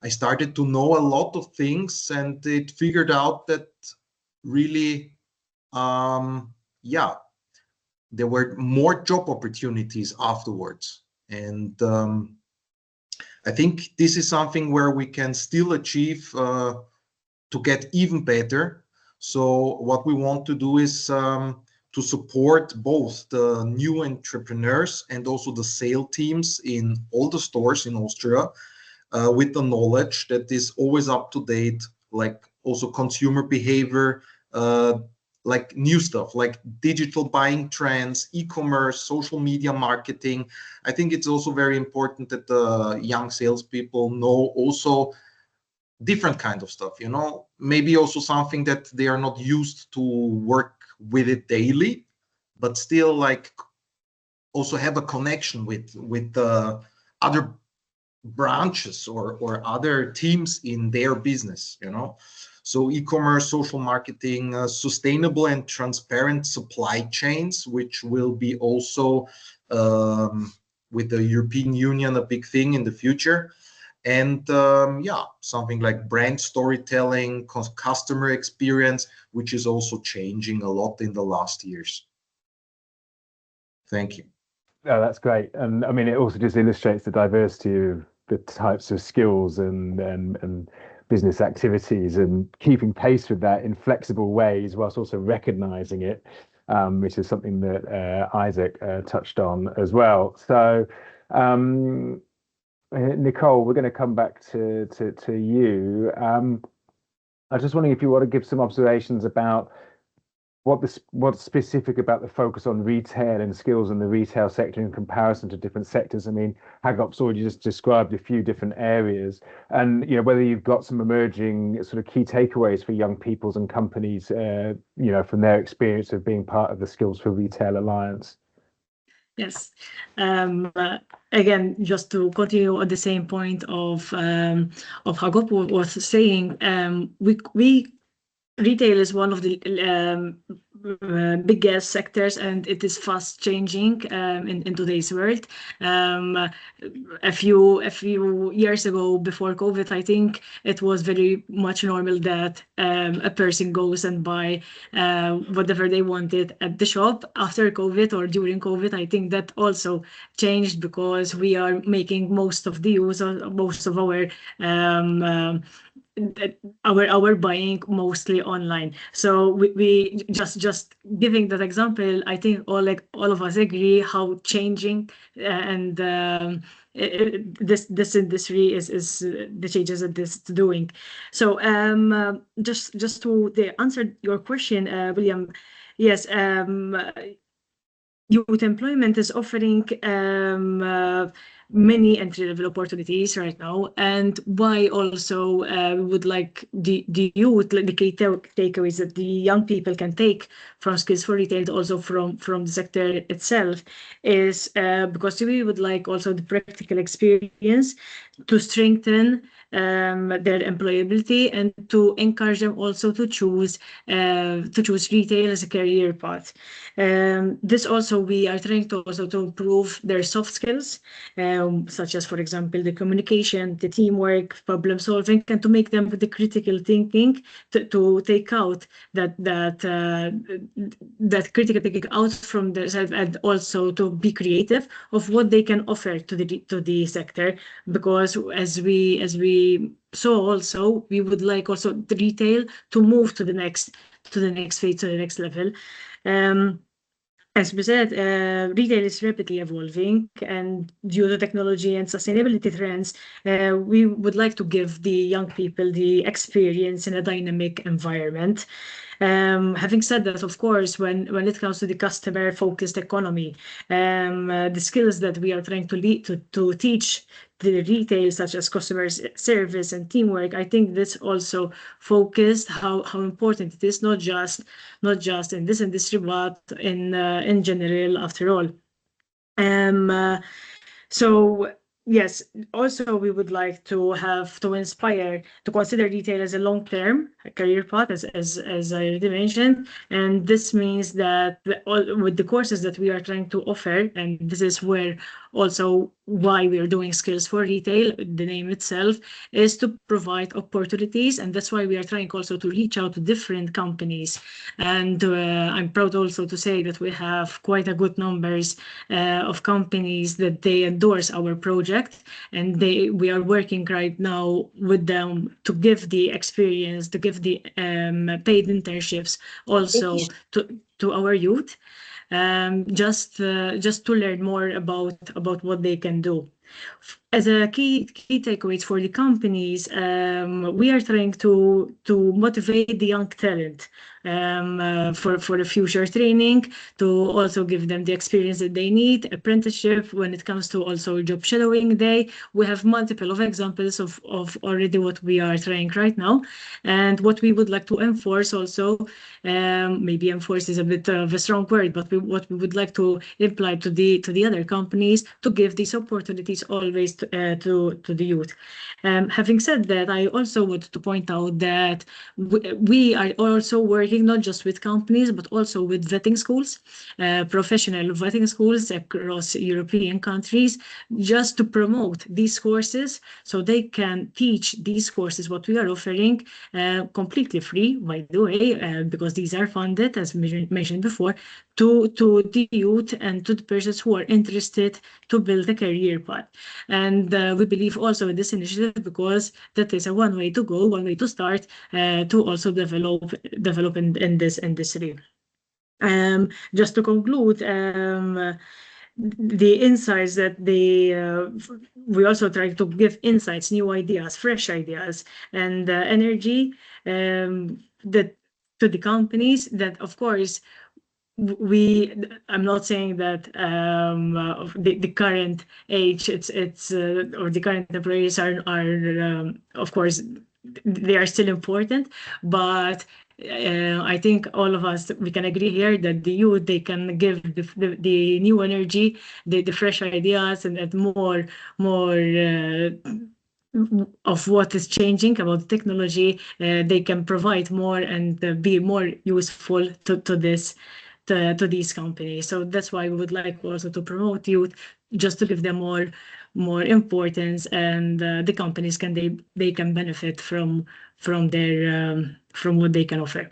I started to know a lot of things, and it figured out that really, there were more job opportunities afterwards. And I think this is something where we can still achieve to get even better. So what we want to do is to support both the new entrepreneurs and also the sales teams in all the stores in Austria with the knowledge that is always up to date, also consumer behavior, new stuff like digital buying trends, e-commerce, social media marketing. I think it's also very important that the young salespeople know also different kind of stuff, maybe also something that they are not used to work with it daily, but still also have a connection with the other branches or other teams in their business, So e-commerce, social marketing, sustainable and transparent supply chains, which will be also with the European Union a big thing in the future. And something like brand storytelling, customer experience, which is also changing a lot in the last years. Thank you. Oh, that's great. And I mean, it also just illustrates the diversity of the types of skills and business activities, and keeping pace with that in flexible ways whilst also recognizing it, which is something that Isaac touched on as well. So, Nicole, we're going to come back to you. I was just wondering if you want to give some observations about what's specific about the focus on retail and skills in the retail sector in comparison to different sectors. I mean, Hagop's already just described a few different areas, and whether you've got some emerging sort of key takeaways for young peoples and companies, from their experience of being part of the Skills for Retail Alliance. Yes. Again, just to continue on the same point of Hagop was saying, we retail is one of the biggest sectors, and it is fast changing in today's world. A few years ago, before COVID, I think it was very much normal that a person goes and buy whatever they wanted at the shop. After COVID or during COVID, I think that also changed because we are making most of the use of most of our buying mostly online. So we just giving that example, I think all of us agree how changing and this industry is the changes that this is doing. So just to answer your question, William, yes, youth employment is offering many entry-level opportunities right now, and why also we would like the youth, the key takeaways that the young people can take from Skills for Retail, also from the sector itself, is because we would like also the practical experience to strengthen their employability and to encourage them also to choose retail as a career path. This also we are trying to also to improve their soft skills, such as, for example, the communication, the teamwork, problem solving, and to make them the critical thinking to take out that critical thinking out from themselves, and also to be creative of what they can offer to the sector. Because as we saw also, we would like also the retail to move to the next phase, to the next level. As we said, retail is rapidly evolving, and due to technology and sustainability trends, we would like to give the young people the experience in a dynamic environment. Having said that, of course, when it comes to the customer-focused economy, the skills that we are trying to teach the retail, such as customer service and teamwork, I think this also focused how important it is, not just in this industry, but in general, after all. So yes, also we would like to inspire to consider retail as a long-term career path, as I already mentioned, and this means that with the courses that we are trying to offer, and this is where also why we are doing Skills for Retail, the name itself is to provide opportunities, and that's why we are trying also to reach out to different companies. And I'm proud also to say that we have quite a good numbers of companies that they endorse our project, and we are working right now with them to give the experience, to give the paid internships also to our youth, just to learn more about what they can do. As a key takeaways for the companies, we are trying to motivate the young talent for the future training, to also give them the experience that they need, apprenticeship. When it comes to also job shadowing day, we have multiple of examples of already what we are trying right now, and what we would like to enforce also. Maybe enforce is a bit of a strong word, but what we would like to imply to the other companies, to give these opportunities always to the youth. Having said that, I also want to point out that we are also working not just with companies, but also with vetting schools, professional vetting schools across European countries, just to promote these courses, so they can teach these courses, what we are offering, completely free, by the way, because these are funded, as mentioned before, to the youth and to the persons who are interested to build a career path. And we believe also in this initiative, because that is a one way to go, one way to start, to also develop in this industry. Just to conclude, the insights that we also try to give insights, new ideas, fresh ideas, and energy that to the companies, that of course I'm not saying that the current age or the current employees are of course they are still important, but I think all of us, we can agree here that the youth, they can give the new energy, the fresh ideas, and more of what is changing about technology, they can provide more and be more useful to these companies. So that's why we would like also to promote youth, just to give them more importance, and the companies can benefit from their from what they can offer.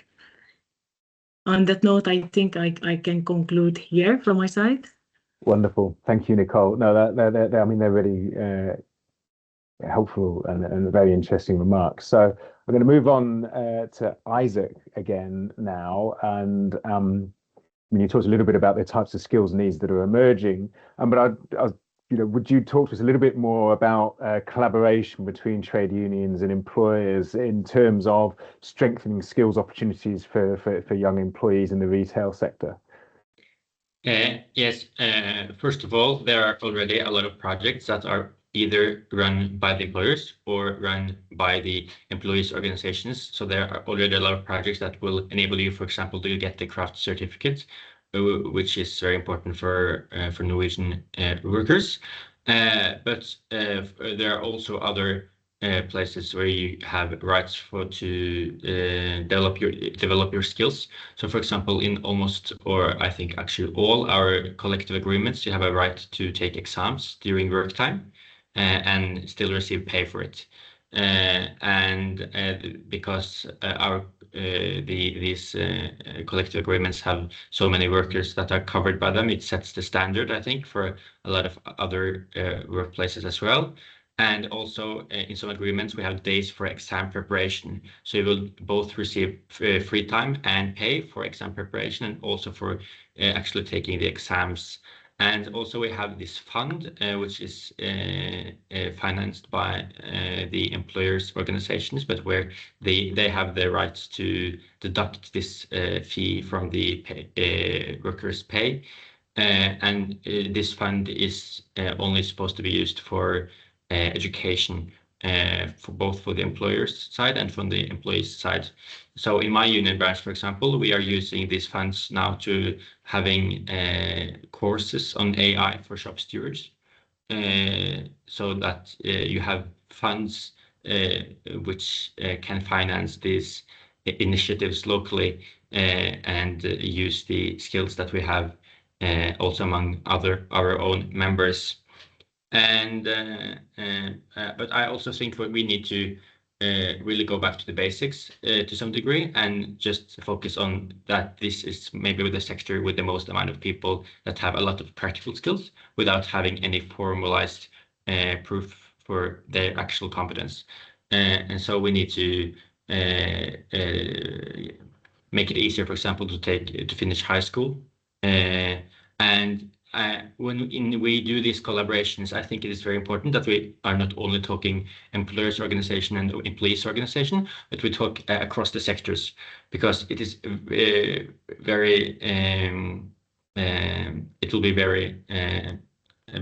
On that note, I think I can conclude here from my side. Wonderful, thank you, Nicole. No, I mean, they're really helpful and very interesting remarks. So I'm going to move on to Isaac again now, and I mean, you talked a little bit about the types of skills needs that are emerging, but you know, would you talk to us a little bit more about collaboration between trade unions and employers in terms of strengthening skills opportunities for young employees in the retail sector? Yes, first of all, there are already a lot of projects that are either run by the employers or run by the employees' organizations. So there are already a lot of projects that will enable you, for example, to get the craft certificate, which is very important for Norwegian workers. But there are also other places where you have rights to develop your skills. So, for example, in almost, or I think actually all our collective agreements, you have a right to take exams during work time and still receive pay for it. Because these collective agreements have so many workers that are covered by them, it sets the standard, I think, for a lot of other workplaces as well. And also in some agreements, we have days for exam preparation. So you will both receive free time and pay for exam preparation, and also for actually taking the exams. And also we have this fund, which is financed by the employers' organizations, but where they have the rights to deduct this fee from the workers' pay. And this fund is only supposed to be used for education, for both the employer's side and from the employee's side. So in my union branch, for example, we are using these funds now to having courses on AI for shop stewards, so that you have funds which can finance these initiatives locally and use the skills that we have also among our own members. And but I also think that we need to really go back to the basics to some degree, and just focus on that this is maybe the sector with the most amount of people that have a lot of practical skills without having any formalized proof for their actual competence. And so we need to make it easier, for example, to finish high school. And when we do these collaborations, I think it is very important that we are not only talking employers' organization and employees' organization, but we talk across the sectors, because it is very it will be very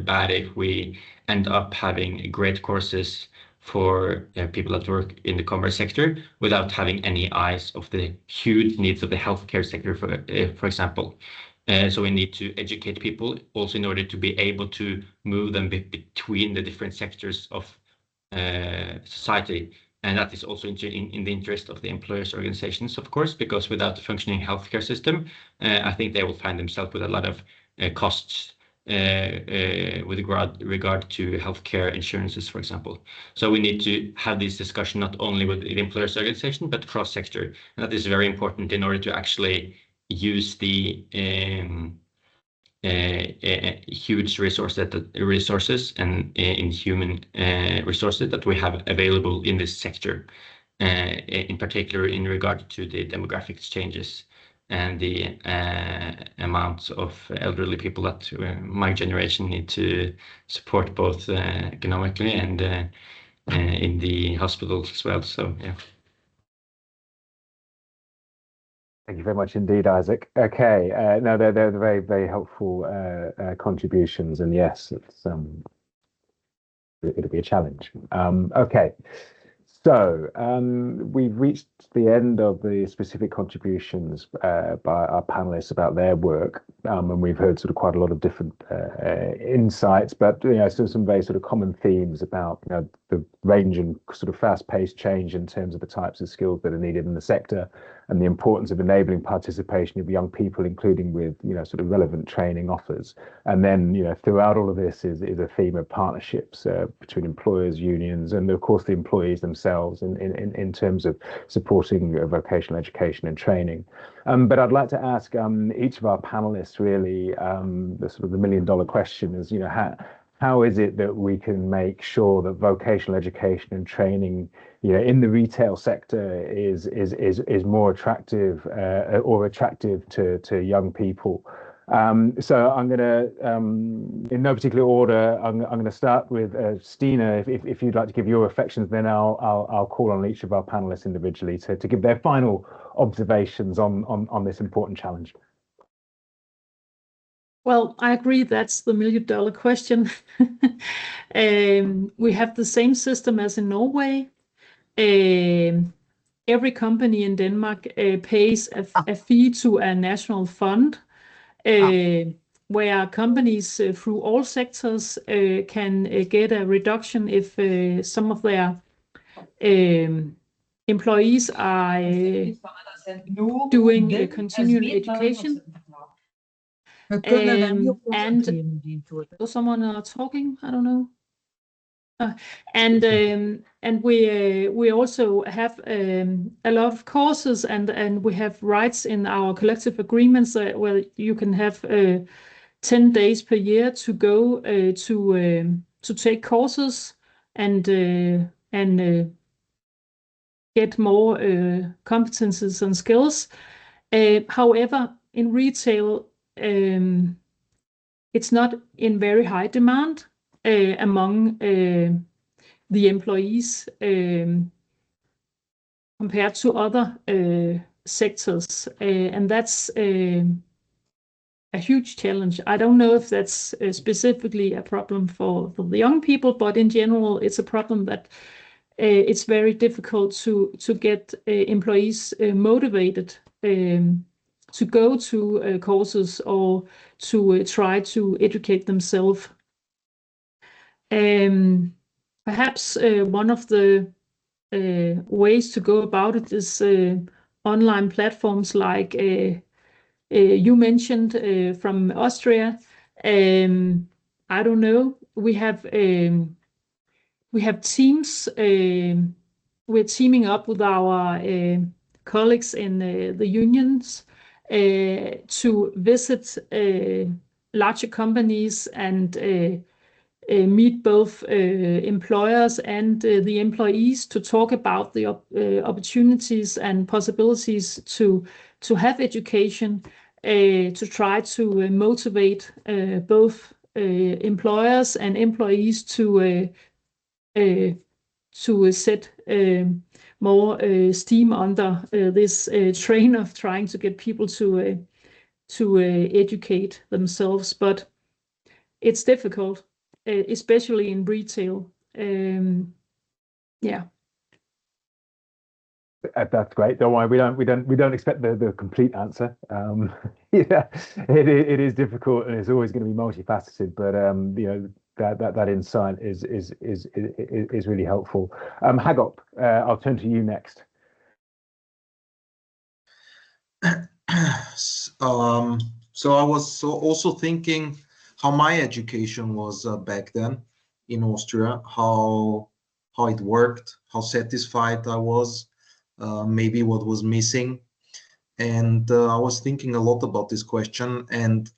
bad if we end up having great courses for people that work in the commerce sector without having any eyes of the huge needs of the healthcare sector, for example. So we need to educate people also in order to be able to move them between the different sectors of society. And that is also in the interest of the employers' organizations, of course, because without a functioning healthcare system, I think they will find themselves with a lot of costs with regard to healthcare insurances, for example. So we need to have this discussion not only with the employers' organization, but cross-sector. And that is very important in order to actually use the huge resources and in human resources that we have available in this sector, in particular in regard to the demographic changes and the amount of elderly people that my generation need to support, both economically and in the hospitals as well. So yeah. Thank you very much indeed, Isaac. Okay, no, they're very, very helpful contributions, and yes, it'll be a challenge. Okay, so we've reached the end of the specific contributions by our panelists about their work. and we've heard sort of quite a lot of different insights, but still some very sort of common themes about the range and sort of fast-paced change in terms of the types of skills that are needed in the sector, and the importance of enabling participation of young people, including with sort of relevant training offers. And then throughout all of this is a theme of partnerships between employers, unions, and of course the employees themselves in terms of supporting vocational education and training. But I'd like to ask each of our panelists really the sort of the $1 million question is how is it that we can make sure that vocational education and training in the retail sector is more attractive or attractive to young people? So I'm going to, in no particular order, I'm going to start with Stina. If you'd like to give your reflections, then I'll call on each of our panelists individually to give their final observations on this important challenge. Well, I agree that's the $1 million question. We have the same system as in Norway. Every company in Denmark pays a fee to a national fund, where companies through all sectors can get a reduction if some of their employees are doing continuing education. And someone talking, I don't know. And we also have a lot of courses, and we have rights in our collective agreements where you can have 10 days per year to go to take courses and get more competences and skills. However, in retail, it's not in very high demand among the employees compared to other sectors, and that's a huge challenge. I don't know if that's specifically a problem for the young people, but in general, it's a problem that it's very difficult to get employees motivated to go to courses or to try to educate themselves. Perhaps one of the ways to go about it is online platforms like you mentioned from Austria. I don't know. We have teams. We're teaming up with our colleagues in the unions to visit larger companies and meet both employers and the employees to talk about the opportunities and possibilities to have education, to try to motivate both employers and employees to set more steam under this train of trying to get people to educate themselves. But it's difficult, especially in retail. Yeah. That's great. Don't worry, we don't expect the complete answer. Yeah, it is difficult, and it's always going to be multifaceted. But that insight is really helpful. Hagop, I'll turn to you next. So I was also thinking how my education was back then in Austria, how it worked, how satisfied I was, maybe what was missing. And I was thinking a lot about this question, and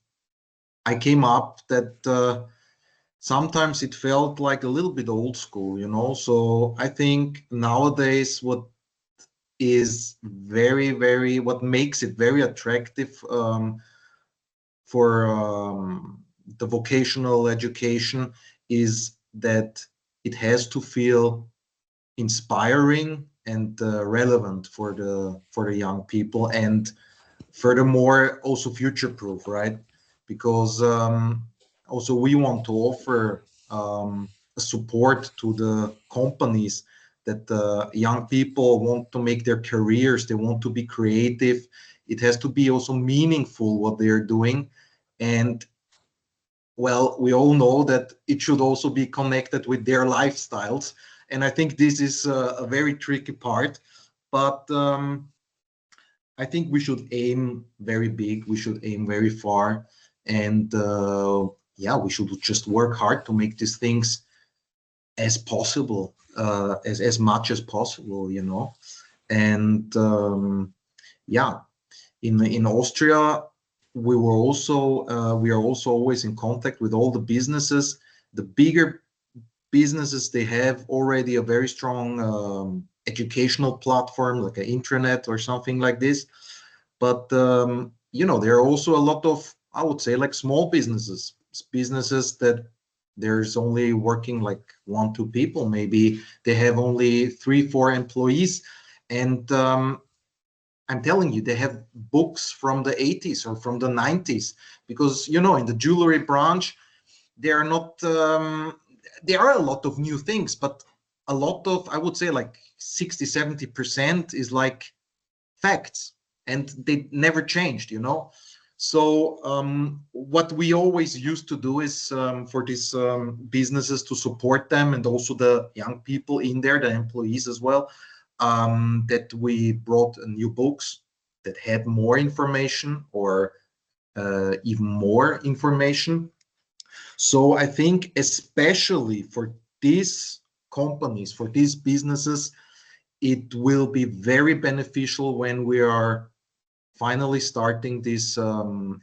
I came up that sometimes it felt like a little bit old school, So I think nowadays what makes it very attractive for the vocational education is that it has to feel inspiring and relevant for the young people, and furthermore also future-proof, right? Because also we want to offer support to the companies that young people want to make their careers, they want to be creative. It has to be also meaningful what they are doing, And well, we all know that it should also be connected with their lifestyles. And I think this is a very tricky part. But I think we should aim very big. We should aim very far. And yeah, we should just work hard to make these things as possible, as much as possible, you know. And yeah, in Austria, we are also always in contact with all the businesses. The bigger businesses, they have already a very strong educational platform, like an intranet or something like this. But you know, there are also a lot of, I would say, like small businesses that there's only working like 1-2 people. Maybe they have only 3-4 employees, and I'm telling you, they have books from the 80s or from the 90s, because, you know, in the jewelry branch, there are not, there are a lot of new things, but a lot of, I would say like 60-70% is like facts, and they never changed, you know. So what we always used to do is for these businesses, to support them, and also the young people in there, the employees as well, that we brought new books that had more information, or even more information. So I think especially for these companies, for these businesses, it will be very beneficial when we are finally starting this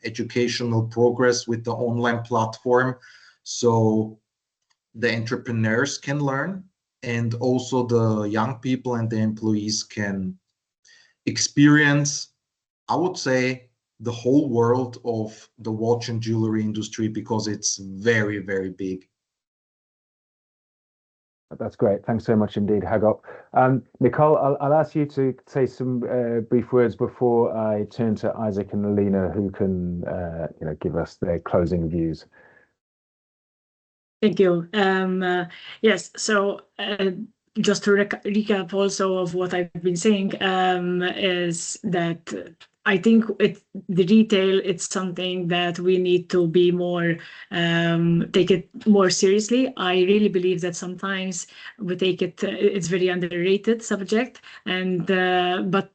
educational progress with the online platform, so the entrepreneurs can learn, and also the young people and the employees can experience, I would say, the whole world of the watch and jewelry industry, because it's very, very big. That's great. Thanks so much indeed, Hagop. Nicole, I'll ask you to say some brief words before I turn to Isaac and Alina, who can you know, give us their closing views. Thank you. Yes, so just to recap also of what I've been saying, is that I think the retail, it's something that we need to be more, take it more seriously. I really believe that sometimes we take it, it's very underrated subject. And but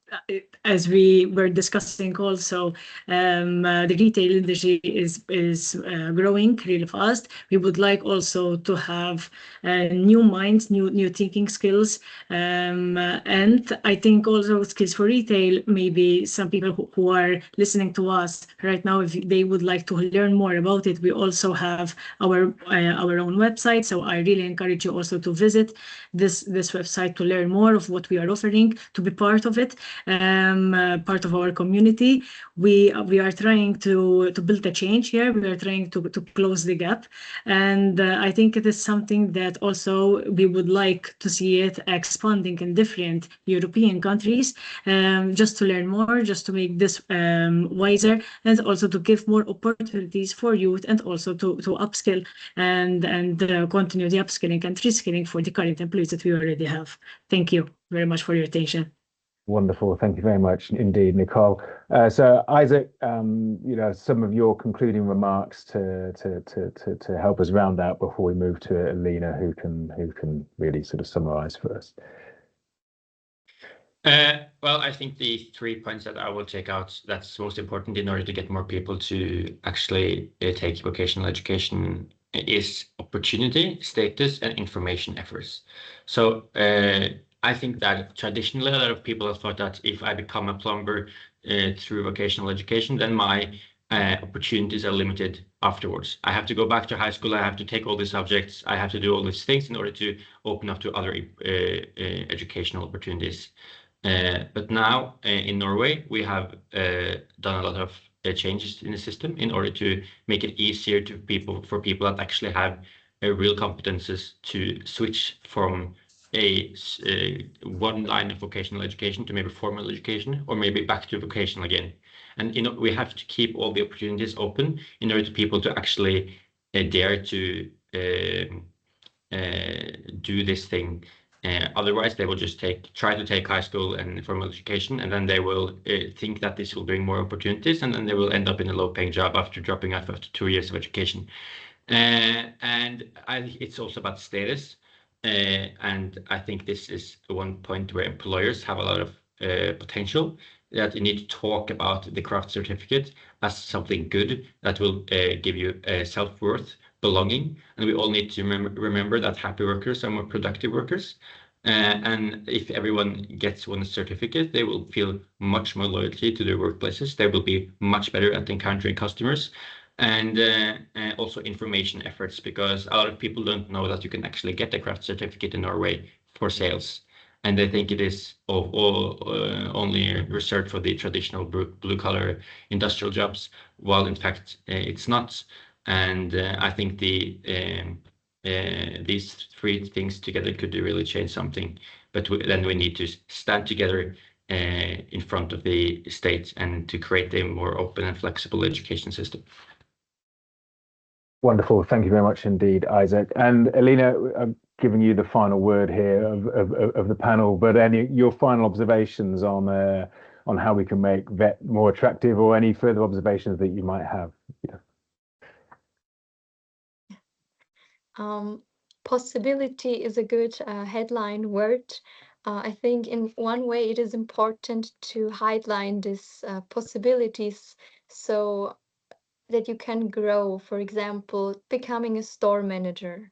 as we were discussing also, the retail industry is growing really fast. We would like also to have new minds, new thinking skills, and I think also skills for retail. Maybe some people who are listening to us right now, if they would like to learn more about it, we also have our own website. So I really encourage you also to visit this website to learn more of what we are offering, to be part of it, part of our community. We are trying to build a change here. We are trying to close the gap, and I think it is something that also we would like to see it expanding in different European countries, just to learn more, just to make this wiser, and also to give more opportunities for youth, and also to upskill and continue the upskilling and reskilling for the current employees that we already have. Thank you very much for your attention. Wonderful. Thank you very much indeed, Nicole. So Isaac, you know, some of your concluding remarks to help us round out before we move to Alina, who can really sort of summarize for us. Well, I think the 3 points that I will take out that's most important in order to get more people to actually take vocational education is opportunity, status, and information efforts. So I think that traditionally a lot of people have thought that if I become a plumber through vocational education, then my opportunities are limited afterwards. I have to go back to high school, I have to take all these subjects, I have to do all these things in order to open up to other educational opportunities. But now in Norway, we have done a lot of changes in the system in order to make it easier for people that actually have real competences to switch from one line of vocational education to maybe formal education, or maybe back to vocational again. And you know, we have to keep all the opportunities open in order for people to actually dare to do this thing Otherwise, they will just try to take high school and formal education, and then they will think that this will bring more opportunities, and then they will end up in a low-paying job after dropping out after 2 years of education. And it's also about status. And I think this is one point where employers have a lot of potential, that you need to talk about the craft certificate as something good that will give you self-worth, belonging. And we all need to remember that happy workers are more productive workers. And if everyone gets one certificate, they will feel much more loyalty to their workplaces. They will be much better at encountering customers. And also information efforts, because a lot of people don't know that you can actually get a craft certificate in Norway for sales. And they think it is only reserved for the traditional blue-collar industrial jobs, while in fact it's not. And I think these three things together could really change something. But then we need to stand together in front of the state and to create a more open and flexible education system. Wonderful. Thank you very much indeed, Isaac. And Alina, I'm giving you the final word here of the panel, but your final observations on how we can make VET more attractive, or any further observations that you might have. Possibility is a good headline word. I think in one way it is important to highlight these possibilities so that you can grow. For example, becoming a store manager,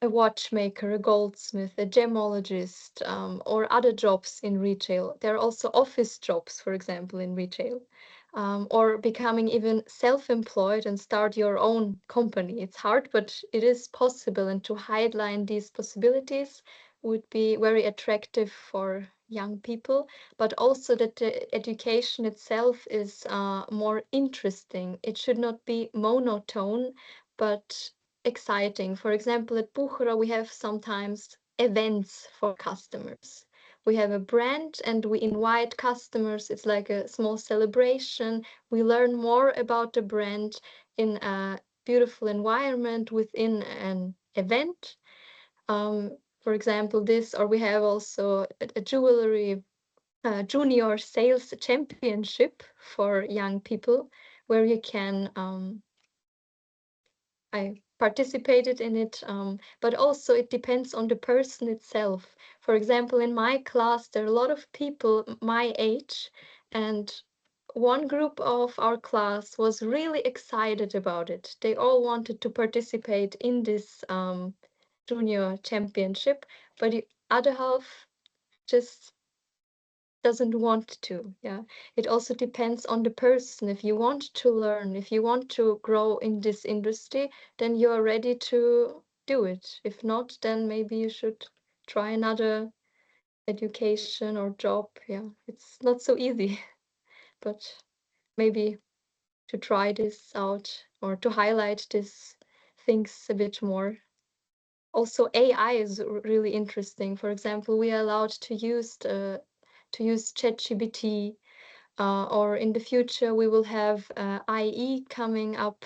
a watchmaker, a goldsmith, a gemologist, or other jobs in retail. There are also office jobs, for example, in retail. Or becoming even self-employed and start your own company. It's hard, but it is possible, and to highlight these possibilities would be very attractive for young people, but also that the education itself is more interesting. It should not be monotone, but exciting. For example, at Buchera, we have sometimes events for customers. We have a brand and we invite customers. It's like a small celebration. We learn more about the brand in a beautiful environment within an event. For example, this, or we have also a jewelry junior sales championship for young people, where you can I participated in it, but also it depends on the person itself. For example, in my class, there are a lot of people my age, and one group of our class was really excited about it. They all wanted to participate in this junior championship, but the other half just doesn't want to. Yeah, it also depends on the person. If you want to learn, if you want to grow in this industry, then you are ready to do it. If not, then maybe you should try another education or job. Yeah, it's not so easy, but maybe to try this out or to highlight these things a bit more. Also, AI is really interesting. For example, we are allowed to use ChatGPT, or in the future we will have IE coming up,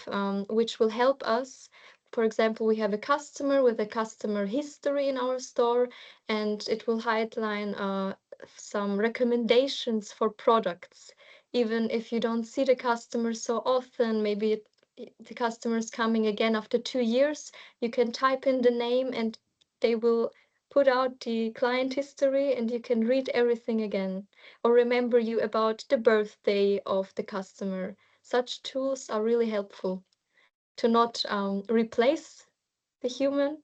which will help us. For example, we have a customer with a customer history in our store, and it will highlight some recommendations for products. Even if you don't see the customer so often, maybe the customer is coming again after 2 years, you can type in the name and they will put out the client history and you can read everything again, or remember you about the birthday of the customer. Such tools are really helpful to not replace the human,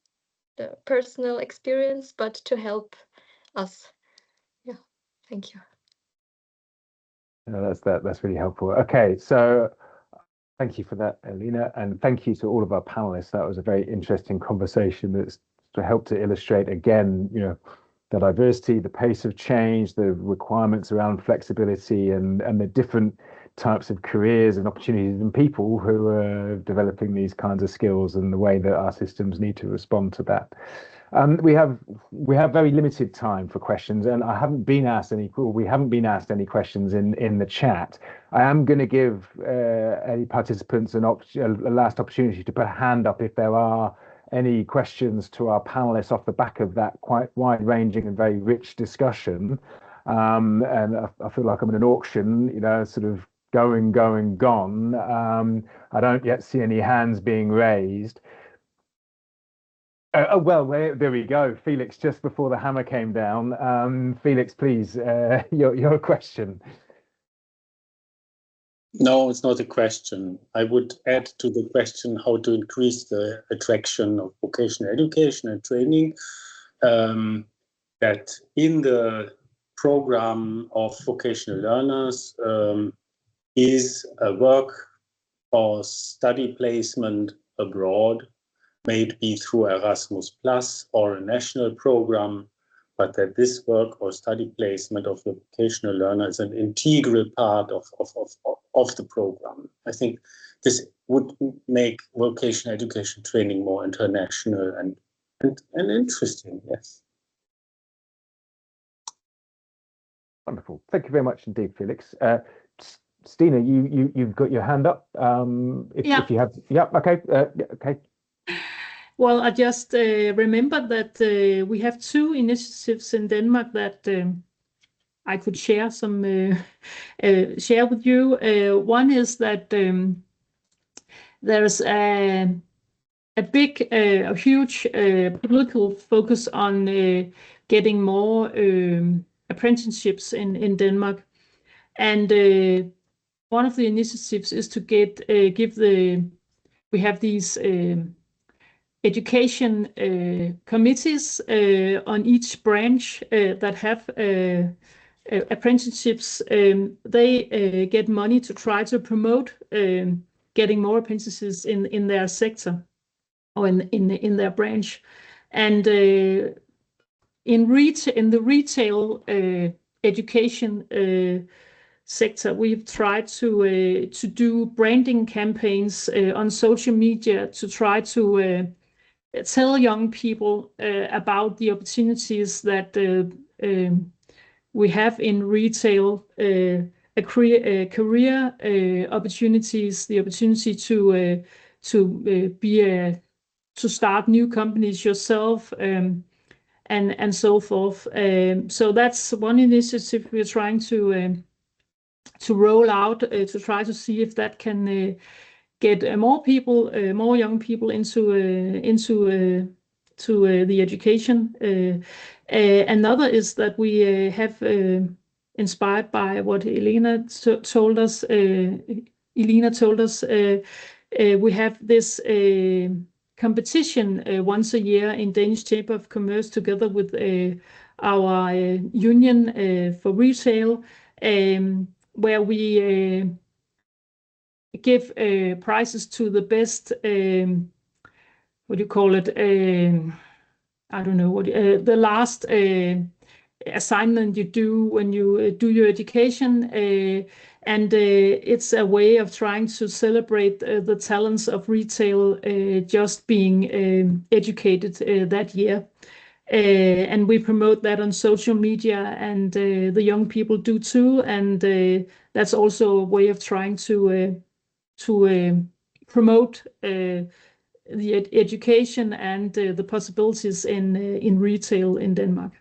the personal experience, but to help us. Yeah, thank you. That's really helpful. Okay, so thank you for that, Alina, and thank you to all of our panelists. That was a very interesting conversation that's to help to illustrate again, the diversity, the pace of change, the requirements around flexibility, and the different types of careers and opportunities and people who are developing these kinds of skills, and the way that our systems need to respond to that. We have very limited time for questions, and we haven't been asked any questions in the chat. I am going to give any participants a last opportunity to put a hand up if there are any questions to our panelists off the back of that quite wide-ranging and very rich discussion. And I feel like I'm in an auction, you know, sort of going, gone. I don't yet see any hands being raised. Well, there we go. Felix, just before the hammer came down. Felix, please, your question. No, it's not a question. I would add to the question how to increase the attraction of vocational education and training, that in the program of vocational learners is a work or study placement abroad, may it be through Erasmus Plus or a national program, but that this work or study placement of the vocational learner is an integral part of the program. I think this would make vocational education training more international and interesting, yes. Wonderful. Thank you very much indeed, Felix. Stina, you've got your hand up. If you have, okay, okay. Well, I just remembered that we have 2 initiatives in Denmark that I could share share with you. One is that there's a huge political focus on getting more apprenticeships in Denmark, and one of the initiatives is to we have these education committees on each branch that have apprenticeships. They get money to try to promote getting more apprentices in their sector or in their branch. And in the retail education sector, we've tried to do branding campaigns on social media to try to tell young people about the opportunities that we have in retail, career opportunities, the opportunity to start new companies yourself, and so forth. So that's one initiative we're trying to roll out to try to see if that can get more young people into the education. Another is that we have, inspired by what Elena told us. We have this competition once a year in Danish Chamber of Commerce together with our union for retail, where we give prizes to the best, what do you call it? I don't know, the last assignment you do when you do your education. And it's a way of trying to celebrate the talents of retail just being educated that year. And we promote that on social media, and the young people do too. And that's also a way of trying to promote the education and the possibilities in retail in Denmark.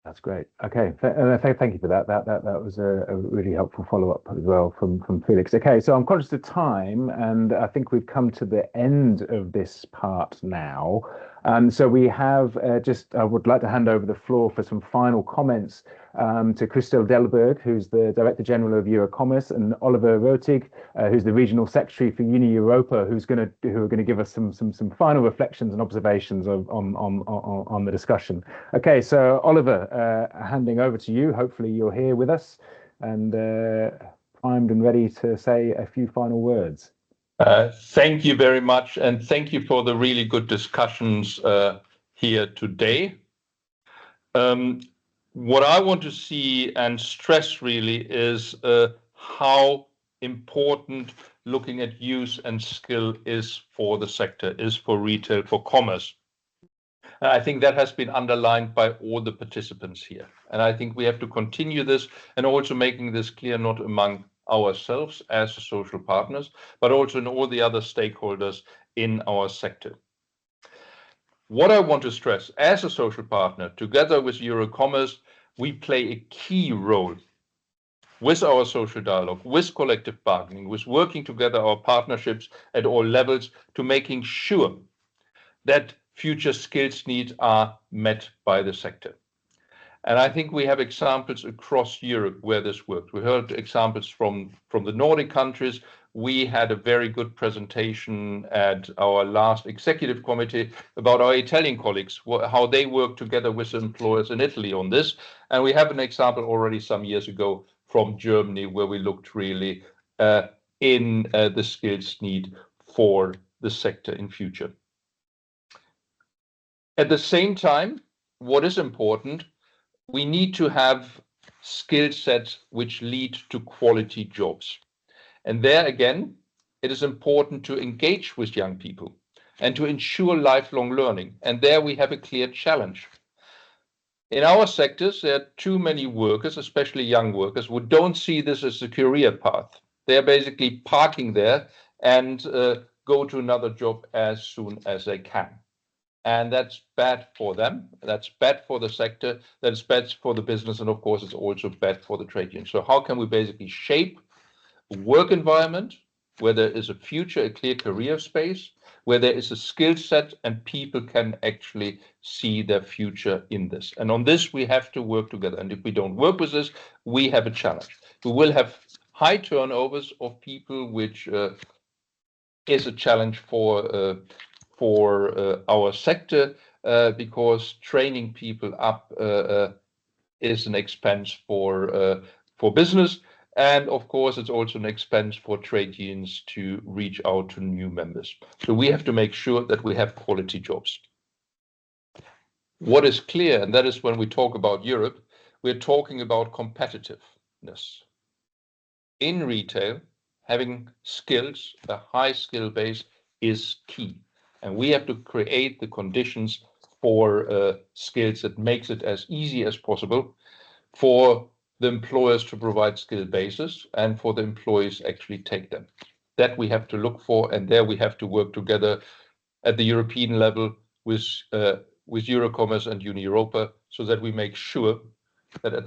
That's great. Okay, thank you for that. That was a really helpful follow-up as well from Felix. Okay, so I'm conscious of time, and I think we've come to the end of this part now. So we have I would like to hand over the floor for some final comments to Christel Delberg, who's the Director General of EuroCommerce, and Oliver Rotig, who's the Regional Secretary for UNI Europa, who are going to give us some final reflections and observations on the discussion. Okay, so Oliver, handing over to you. Hopefully you're here with us and primed and ready to say a few final words. Thank you very much, and thank you for the really good discussions here today. What I want to see and stress really is how important looking at use and skill is for the sector, is for retail, for commerce. And I think that has been underlined by all the participants here. And I think we have to continue this, and also making this clear not among ourselves as social partners, but also in all the other stakeholders in our sector. What I want to stress, as a social partner, together with EuroCommerce, we play a key role with our social dialogue, with collective bargaining, with working together our partnerships at all levels to making sure that future skills needs are met by the sector. And I think we have examples across Europe where this worked. We heard examples from the Nordic countries. We had a very good presentation at our last executive committee about our Italian colleagues, how they work together with employers in Italy on this. And we have an example already some years ago from Germany, where we looked really in the skills need for the sector in future. At the same time, what is important, we need to have skill sets which lead to quality jobs. And there again, it is important to engage with young people and to ensure lifelong learning. And there we have a clear challenge. In our sectors, there are too many workers, especially young workers, who don't see this as a career path. They're basically parking there and go to another job as soon as they can. And that's bad for them. That's bad for the sector. That's bad for the business. And of course, it's also bad for the trade union. So how can we basically shape a work environment where there is a future, a clear career space, where there is a skill set and people can actually see their future in this? And on this, we have to work together. And if we don't work with this, we have a challenge. We will have high turnovers of people, which is a challenge for our sector, because training people up is an expense for business, and of course it's also an expense for trade unions to reach out to new members. So we have to make sure that we have quality jobs. What is clear, and that is when we talk about Europe, we're talking about competitiveness. In retail, having skills, a high skill base, is key. And we have to create the conditions for skills that makes it as easy as possible for the employers to provide skill bases and for the employees actually take them. That we have to look for, and there we have to work together at the European level with EuroCommerce and UNI Europa, so that we make sure that at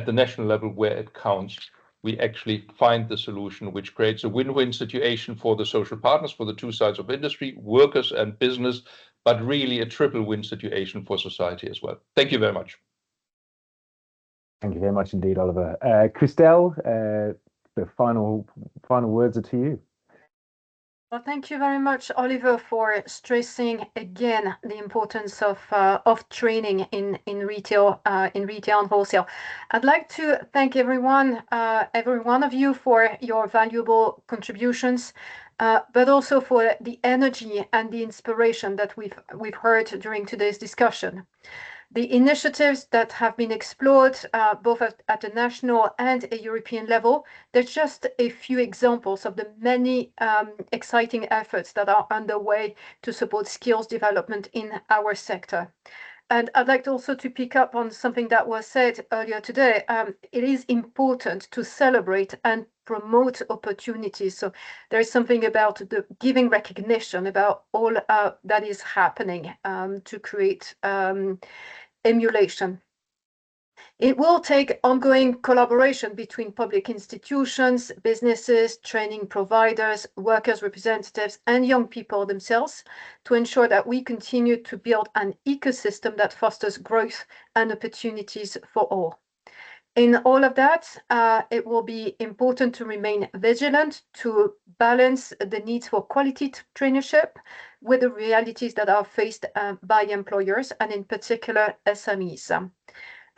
the national level where it counts, we actually find the solution which creates a win-win situation for the social partners, for the two sides of industry, workers and business, but really a triple win situation for society as well. Thank you very much. Thank you very much indeed, Oliver. Christelle, the final words are to you. Well, thank you very much, Oliver, for stressing again the importance of training in retail and wholesale. I'd like to thank every one of you for your valuable contributions, but also for the energy and the inspiration that we've heard during today's discussion. The initiatives that have been explored both at a national and a European level, there's just a few examples of the many exciting efforts that are underway to support skills development in our sector. And I'd like also to pick up on something that was said earlier today. It is important to celebrate and promote opportunities. So there is something about the giving recognition about all that is happening to create emulation. It will take ongoing collaboration between public institutions, businesses, training providers, workers' representatives, and young people themselves to ensure that we continue to build an ecosystem that fosters growth and opportunities for all. In all of that, it will be important to remain vigilant, to balance the needs for quality traineeship with the realities that are faced by employers and in particular SMEs.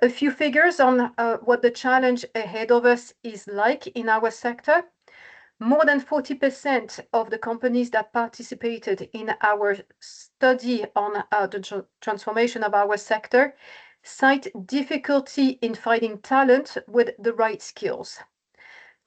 A few figures on what the challenge ahead of us is like in our sector. More than 40% of the companies that participated in our study on the transformation of our sector cite difficulty in finding talent with the right skills.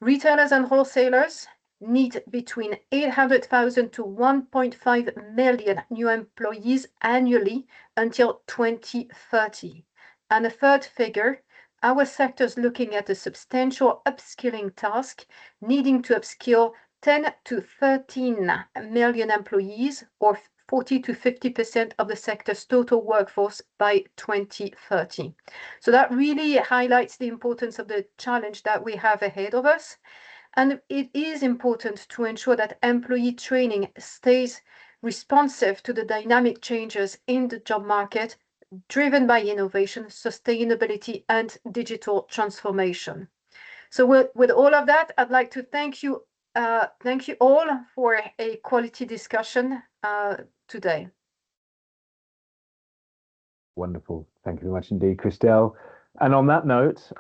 Retailers and wholesalers need between 800,000 to 1.5 million new employees annually until 2030. And a third figure, our sector is looking at a substantial upskilling task, needing to upskill 10 to 13 million employees, or 40 to 50% of the sector's total workforce by 2030. So that really highlights the importance of the challenge that we have ahead of us. And it is important to ensure that employee training stays responsive to the dynamic changes in the job market, driven by innovation, sustainability, and digital transformation. So with all of that, I'd like to thank you all for a quality discussion today. Wonderful. Thank you very much indeed, Christelle. And on that note,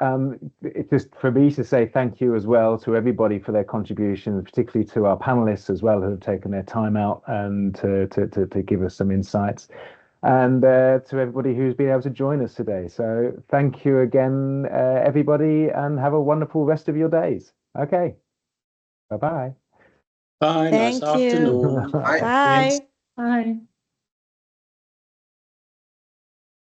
it's just for me to say thank you as well to everybody for their contributions, particularly to our panelists as well, who have taken their time out and to give us some insights, and to everybody who's been able to join us today. So thank you again, everybody, and have a wonderful rest of your days. Okay. Bye-bye. Bye. Nice Thank you. afternoon. Bye. Bye. Bye.